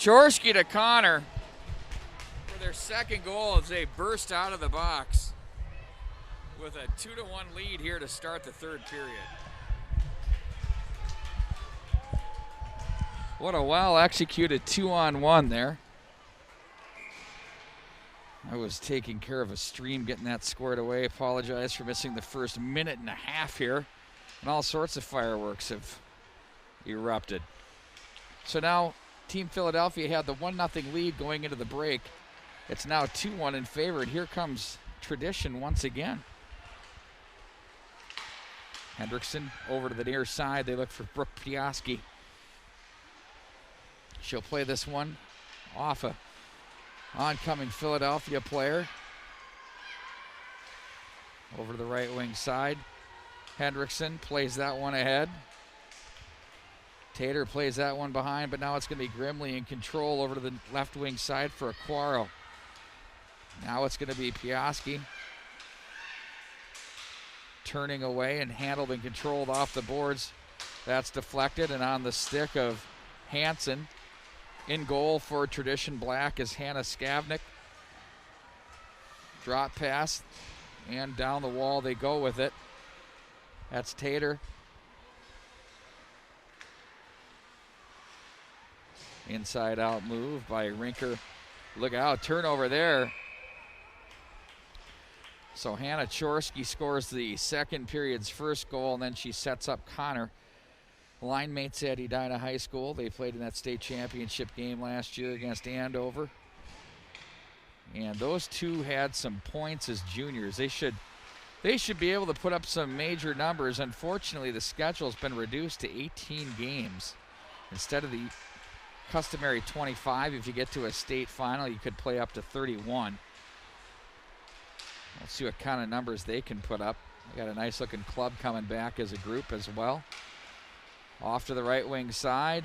Chorsky to Connor for their second goal as they burst out of the box with a 2-1 lead here to start the third period. What a well-executed 2-on-1 there. I was taking care of a stream getting that squared away. Apologize for missing the first minute and a half here. And all sorts of fireworks have erupted. So now Team Philadelphia had the 1-0 lead going into the break. It's now 2-1 in favor, and here comes Tradition once again. Hendrickson over to the near side. They look for Brooke Piaski. She'll play this one off a oncoming Philadelphia player. Over to the right wing side. Hendrickson plays that one ahead. Tater plays that one behind, but now it's going to be Grimley in control over to the left wing side for Aquaro. Now it's going to be Piaski. Turning away and handled and controlled off the boards. That's deflected and on the stick of Hansen. In goal for Tradition Black is Hannah Skavnik. Drop pass and down the wall they go with it. That's Tater. Inside out move by Rinker. Look out, turnover there. So Hannah Chorsky scores the second period's first goal, and then she sets up Connor. Line mates at Edina High School. They played in that state championship game last year against Andover. And those two had some points as juniors. They should be able to put up some major numbers. Unfortunately, the schedule's been reduced to 18 games. Instead of the customary 25, if you get to a state final, you could play up to 31. Let's see what kind of numbers they can put up. They got a nice looking club coming back as a group as well. Off to the right wing side.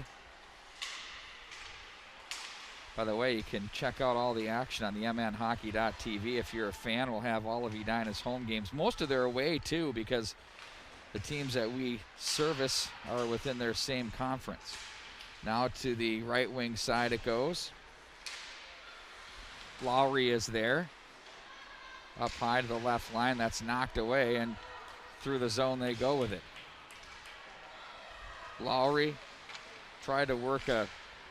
By the way, you can check out all the action on the mnhockey.tv. If you're a fan, we'll have all of Edina's home games. Most of their away, too, because the teams that we service are within their same conference. Now to the right wing side it goes. Lowry is there. Up high to the left line. That's knocked away, and through the zone they go with it. Lowry tried to work a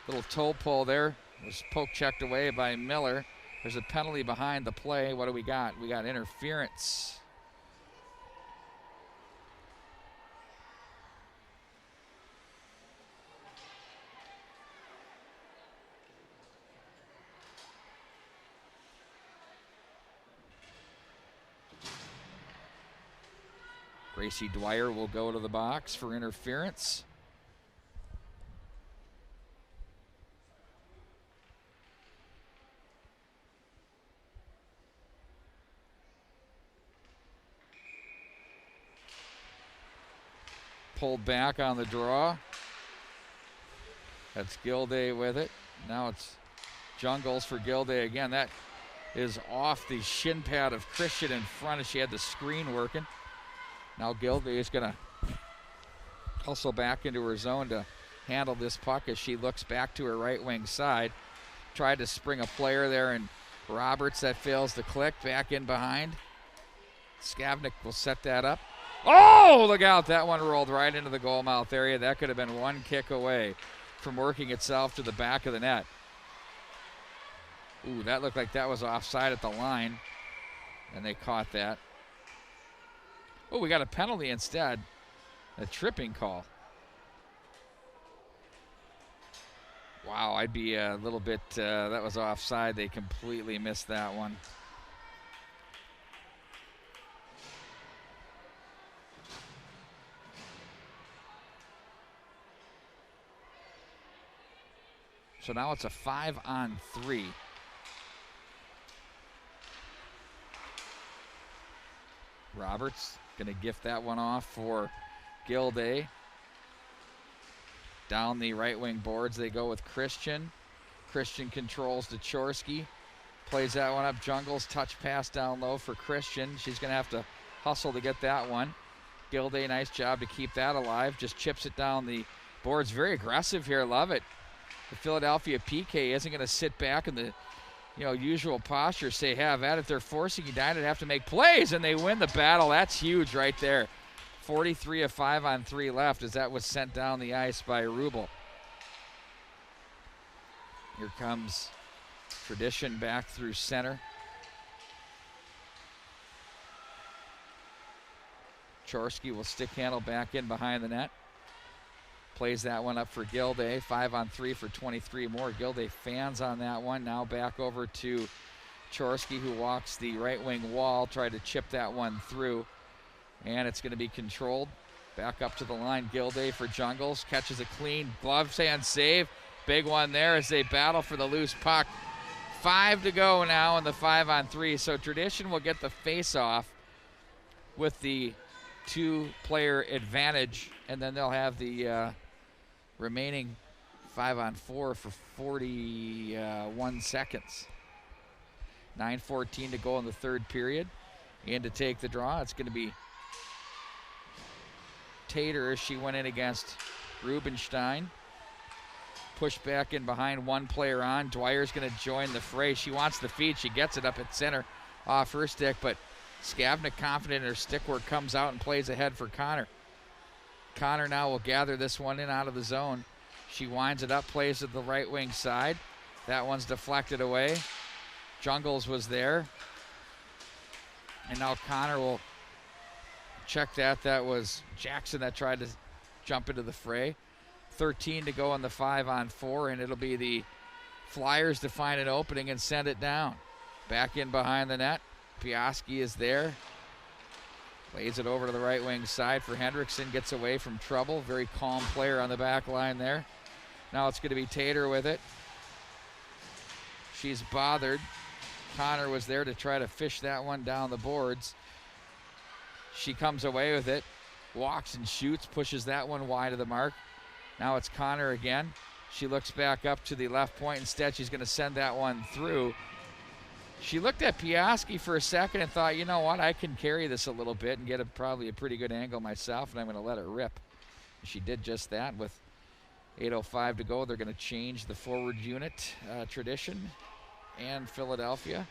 little toe pull there. Was poke checked away by Miller. There's a penalty behind the play. What do we got? We got interference. Gracie Dwyer will go to the box for interference. Pulled back on the draw. That's Gilday with it. Now it's Jungles for Gilday again. That is off the shin pad of Christian in front as she had the screen working. Now Gilday is going to hustle back into her zone to handle this puck as she looks back to her right wing side. Tried to spring a player there, and Roberts, that fails to click. Back in behind. Skavnik will set that up. Oh, look out. That one rolled right into the goal mouth area. That could have been one kick away from working itself to the back of the net. Ooh, that looked like that was offside at the line, and they caught that. Oh, we got a penalty instead. A tripping call. Wow, I'd be a little bit, that was offside. They completely missed that one. So now it's a 5-on-3. Roberts going to gift that one off for Gilday. Down the right wing boards they go with Christian. Christian controls to Chorsky. Plays that one up. Jungles touch pass down low for Christian. She's going to have to hustle to get that one. Gilday, nice job to keep that alive. Just chips it down the boards. Very aggressive here. Love it. the Philadelphia PK isn't going to sit back in the usual posture, say have at it. They're forcing Edina to have to make plays, and they win the battle. That's huge right there. 43 of 5 on 3 left as that was sent down the ice by Rubel. Here comes Tradition back through center. Chorsky will stick handle back in behind the net. Plays that one up for Gilday. 5 on 3 for 23 more. Gilday fans on that one. Now back over to Chorsky, who walks the right wing wall. Tried to chip that one through. And it's going to be controlled. Back up to the line. Gilday for Jungles. Catches a clean glove hand save. Big one there as they battle for the loose puck. 5 to go now in the 5 on 3. So Tradition will get the face-off with the 2-player advantage, and then they'll have the remaining 5 on 4 for 41 seconds. 9:14 to go in the third period. And to take the draw, it's going to be Tater as she went in against Rubenstein. Pushed back in behind, 1 player on. Dwyer's going to join the fray. She wants the feed. She gets it up at center off her stick, but Skavnik, confident in her stick work, comes out and plays ahead for Connor. Connor now will gather this one in out of the zone. She winds it up, plays at the right wing side. That one's deflected away. Jungles was there. And now Connor will check that. That was Jackson that tried to jump into the fray. 13 to go on the 5 on 4, and it'll be the Flyers to find an opening and send it down. Back in behind the net. Piaski is there. Plays it over to the right wing side for Hendrickson. Gets away from trouble. Very calm player on the back line there. Now it's going to be Tater with it. She's bothered. Connor was there to try to fish that one down the boards. She comes away with it. Walks and shoots. Pushes that one wide of the mark. Now it's Connor again. She looks back up to the left point. Instead, she's going to send that one through. She looked at Piaski for a second and thought, you know what, I can carry this a little bit and get probably a pretty good angle myself, and I'm going to let it rip. She did just that. With 8:05 to go, they're going to change the forward unit, Tradition and Philadelphia.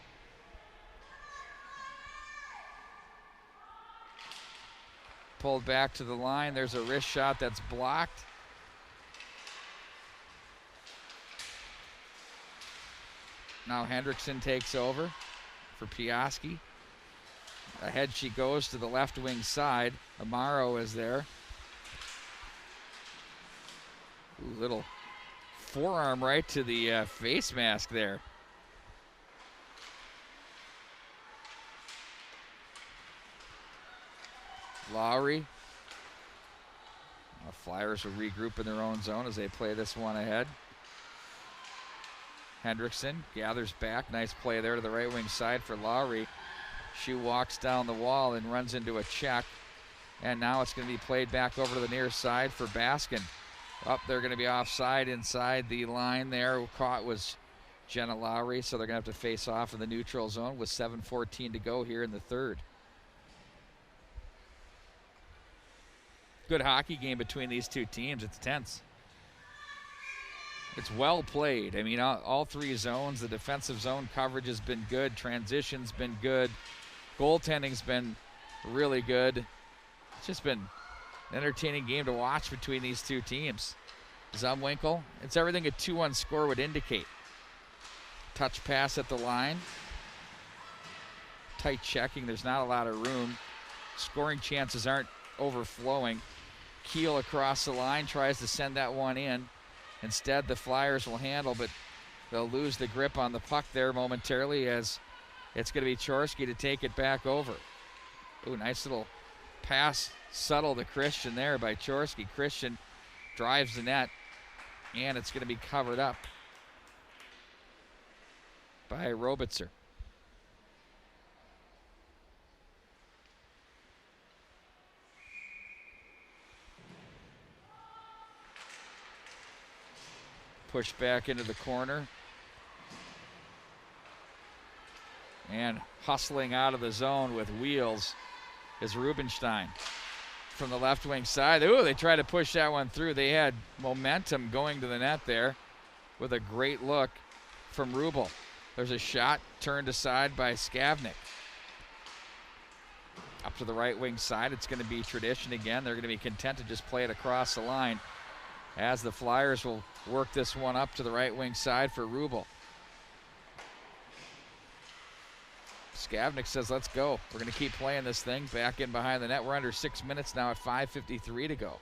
Pulled back to the line. There's a wrist shot that's blocked. Now Hendrickson takes over for Piaski. Ahead she goes to the left wing side. Amaro is there. Ooh, little forearm right to the face mask there. Lowry. The Flyers will regroup in their own zone as they play this one ahead. Hendrickson gathers back. Nice play there to the right wing side for Lowry. She walks down the wall and runs into a check. And now it's going to be played back over to the near side for Baskin. Up, they're going to be offside inside the line there. Who caught was Jenna Lowry, so they're going to have to face off in the neutral zone with 7:14 to go here in the third. Good hockey game between these two teams. It's tense. It's well played. I mean, all 3 zones. The defensive zone coverage has been good. Transition's been good. Goaltending's been really good. It's just been an entertaining game to watch between these two teams. Zumwinkle, it's everything a 2-1 score would indicate. Touch pass at the line. Tight checking. There's not a lot of room. Scoring chances aren't overflowing. Keel across the line, tries to send that one in. Instead, the Flyers will handle, but they'll lose the grip on the puck there momentarily as it's going to be Chorsky to take it back over. Ooh, nice little pass, subtle to Christian there by Chorsky. Christian drives the net, and it's going to be covered up by Robitzer. Pushed back into the corner. And hustling out of the zone with wheels is Rubenstein from the left wing side. Ooh, they tried to push that one through. They had momentum going to the net there. with a great look from Rubel. There's a shot turned aside by Skavnik. Up to the right wing side, it's going to be Tradition again. They're going to be content to just play it across the line as the Flyers will work this one up to the right wing side for Rubel. Skavnik says, let's go. We're going to keep playing this thing back in behind the net. We're under 6 minutes now at 5:53 to go.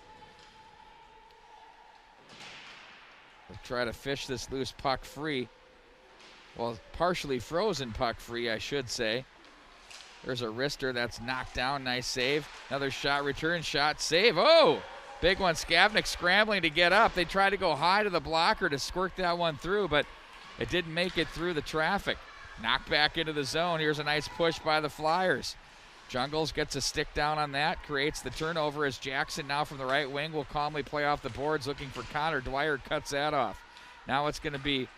We'll try to fish this loose puck free. Well, partially frozen puck free, I should say. There's a wrister that's knocked down. Nice save. Another shot, return shot, save. Oh, big one. Skavnik scrambling to get up. They tried to go high to the blocker to squirt that one through, but it didn't make it through the traffic. Knocked back into the zone. Here's a nice push by the Flyers. Jungles gets a stick down on that, creates the turnover as Jackson now from the right wing will calmly play off the boards looking for Connor. Dwyer cuts that off. Now it's going to be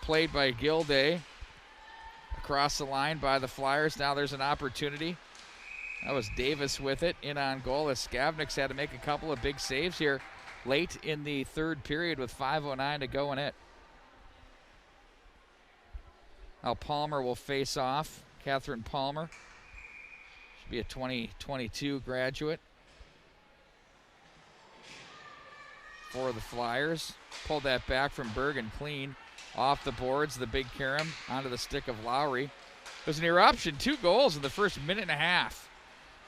played by Gilday. Across the line by the Flyers. Now there's an opportunity. That was Davis with it in on goal as Skavnik's had to make a couple of big saves here late in the third period with 5:09 to go in it. Now Palmer will face off. Catherine Palmer. Should be a 2022 graduate for the Flyers. Pulled that back from Bergen clean. Off the boards, the big carom onto the stick of Lowry. There's an eruption. 2 goals in the first minute and a half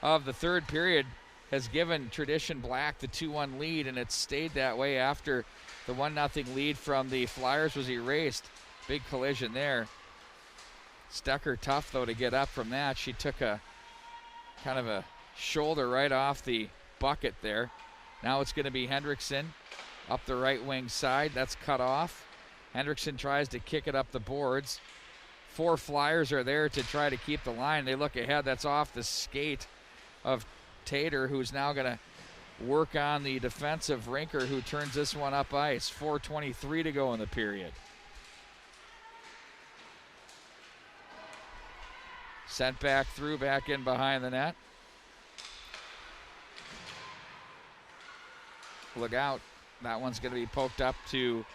of the third period has given Tradition Black the 2-1 lead, and it's stayed that way after the 1-0 lead from the Flyers was erased. Big collision there. Stecker tough, though, to get up from that. She took a kind of a shoulder right off the bucket there. Now it's going to be Hendrickson up the right wing side. That's cut off. Hendrickson tries to kick it up the boards. 4 Flyers are there to try to keep the line. They look ahead. That's off the skate of Tater, who's now going to work on the defensive Rinker, who turns this one up ice. 4:23 to go in the period. Sent back through, back in behind the net. Look out. That one's going to be poked up to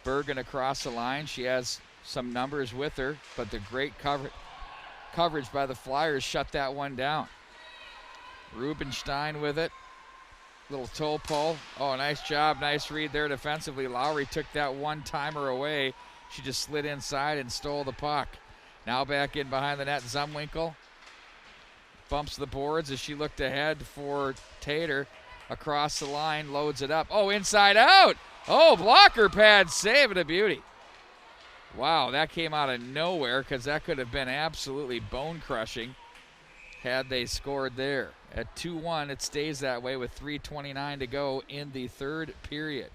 Bergen across the line. She has some numbers with her, but the great coverage by the Flyers shut that one down. Rubenstein with it. Little toe pull. Oh, nice job. Nice read there defensively. Lowry took that one-timer away. She just slid inside and stole the puck. Now back in behind the net, Zumwinkle bumps the boards as she looked ahead for Tater. Across the line, loads it up. Oh, inside out. Oh, blocker pad save and a beauty. Wow, that came out of nowhere because that could have been absolutely bone-crushing had they scored there. At 2-1, it stays that way with 3:29 to go in the third period.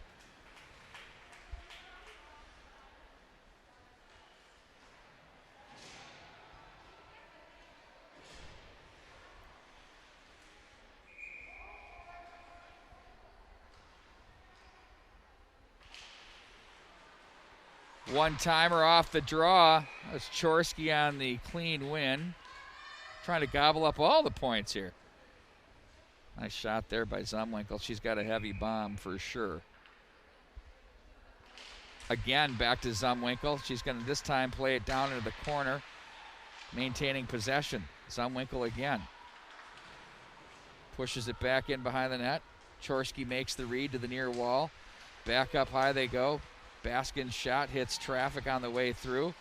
One-timer off the draw. That's Chorsky on the clean win. Trying to gobble up all the points here. Nice shot there by Zumwinkle. She's got a heavy bomb for sure. Again, back to Zumwinkle. She's going to this time play it down into the corner, maintaining possession. Zumwinkle again. Pushes it back in behind the net. Chorsky makes the read to the near wall. Back up high they go. Baskin's shot hits traffic on the way through.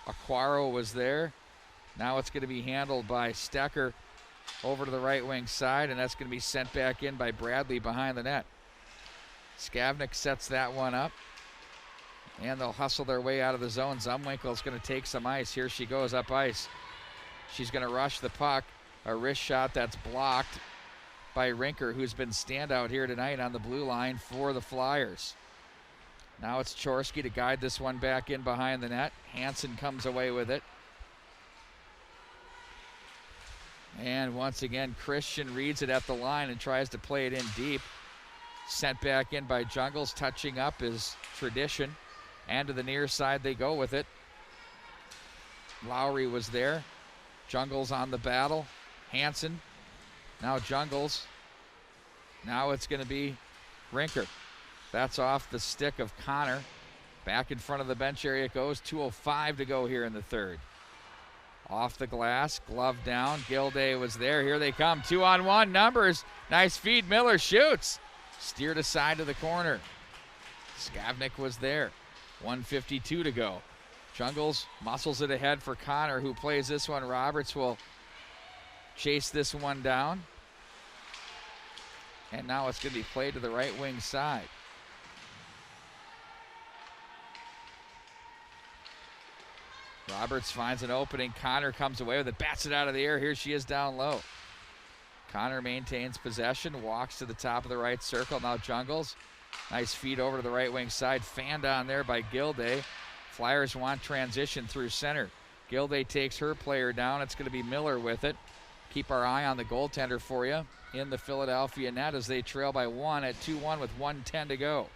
Aquaro was there. Now it's going to be handled by Stecker over to the right wing side, and that's going to be sent back in by Bradley behind the net. Skavnik sets that one up, and they'll hustle their way out of the zone. Zumwinkle's going to take some ice. Here she goes up ice. She's going to rush the puck. A wrist shot that's blocked by Rinker, who's been standout here tonight on the blue line for the Flyers. Now it's Chorsky to guide this one back in behind the net. Hansen comes away with it. And once again, Christian reads it at the line and tries to play it in deep. Sent back in by Jungles. Touching up is Tradition. And to the near side they go with it. Lowry was there. Jungles on the battle. Hansen. Now Jungles. Now it's going to be Rinker. That's off the stick of Connor. Back in front of the bench area it goes. 2:05 to go here in the third. Off the glass, glove down. Gilday was there. Here they come. 2-on-1 numbers. Nice feed. Miller shoots. Steered aside to the corner. Skavnik was there. 1:52 to go. Jungles muscles it ahead for Connor, who plays this one. Roberts will chase this one down. And now it's going to be played to the right wing side. Roberts finds an opening. Connor comes away with it, bats it out of the air. Here she is down low. Connor maintains possession, walks to the top of the right circle. Now Jungles. Nice feed over to the right wing side. Fanned on there by Gilday. Flyers want transition through center. Gilday takes her player down. It's going to be Miller with it. Keep our eye on the goaltender for you in the Philadelphia net as they trail by 1 at 2-1 with 1:10 to go.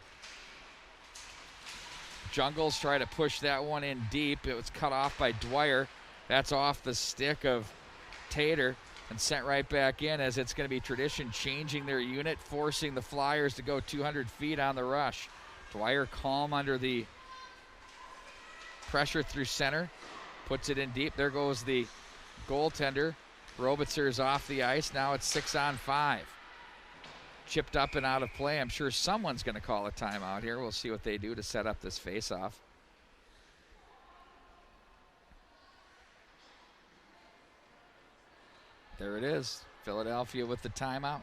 Jungles try to push that one in deep. It was cut off by Dwyer. That's off the stick of Tater and sent right back in as it's going to be Tradition changing their unit, forcing the Flyers to go 200 feet on the rush. Dwyer calm under the pressure through center. Puts it in deep. There goes the goaltender. Robitzer's off the ice. Now it's 6-on-5. Chipped up and out of play. I'm sure someone's going to call a timeout here. We'll see what they do to set up this face-off. There it is. Philadelphia with the timeout.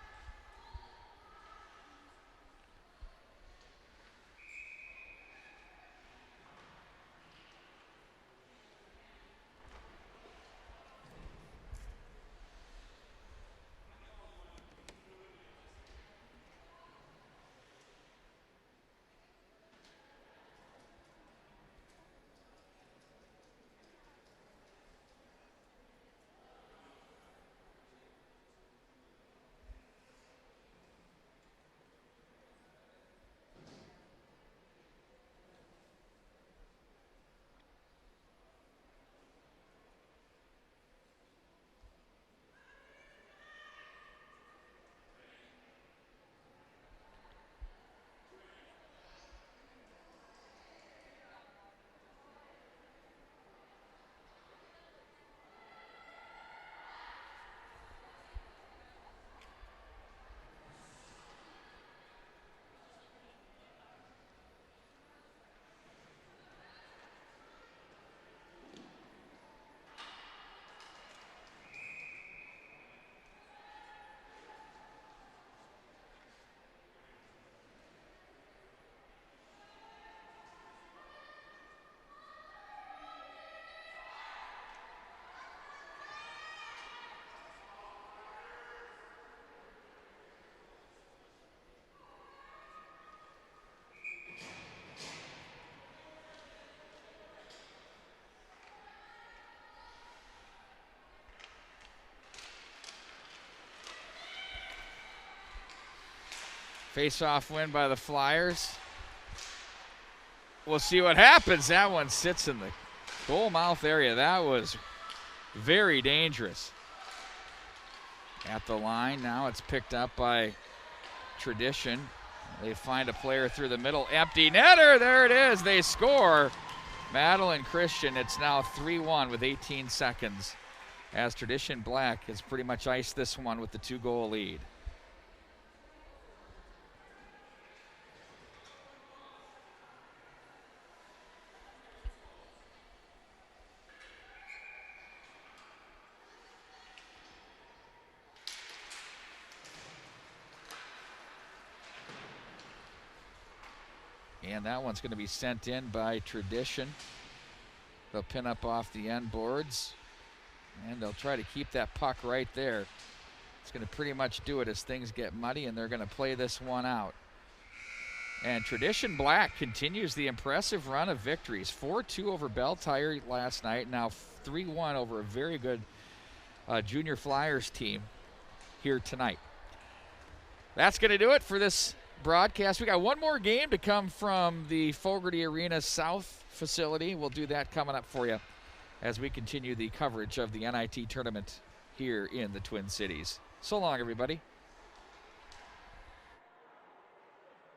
Face-off win by the Flyers. We'll see what happens. That one sits in the goal mouth area. That was very dangerous. At the line, now it's picked up by Tradition. They find a player through the middle. Empty netter, there it is. They score. Madeline Christian, it's now 3-1 with 18 seconds as Tradition Black has pretty much iced this one with the 2-goal lead. And that one's going to be sent in by Tradition. They'll pin up off the end boards. And they'll try to keep that puck right there. It's going to pretty much do it as things get muddy, and they're going to play this one out. And Tradition Black continues the impressive run of victories. 4-2 over Bell Tire last night. Now 3-1 over a very good Junior Flyers team here tonight. That's going to do it for this broadcast. We got one more game to come from the Fogarty Arena South facility. We'll do that coming up for you as we continue the coverage of the NIT tournament here in the Twin Cities. So long, everybody.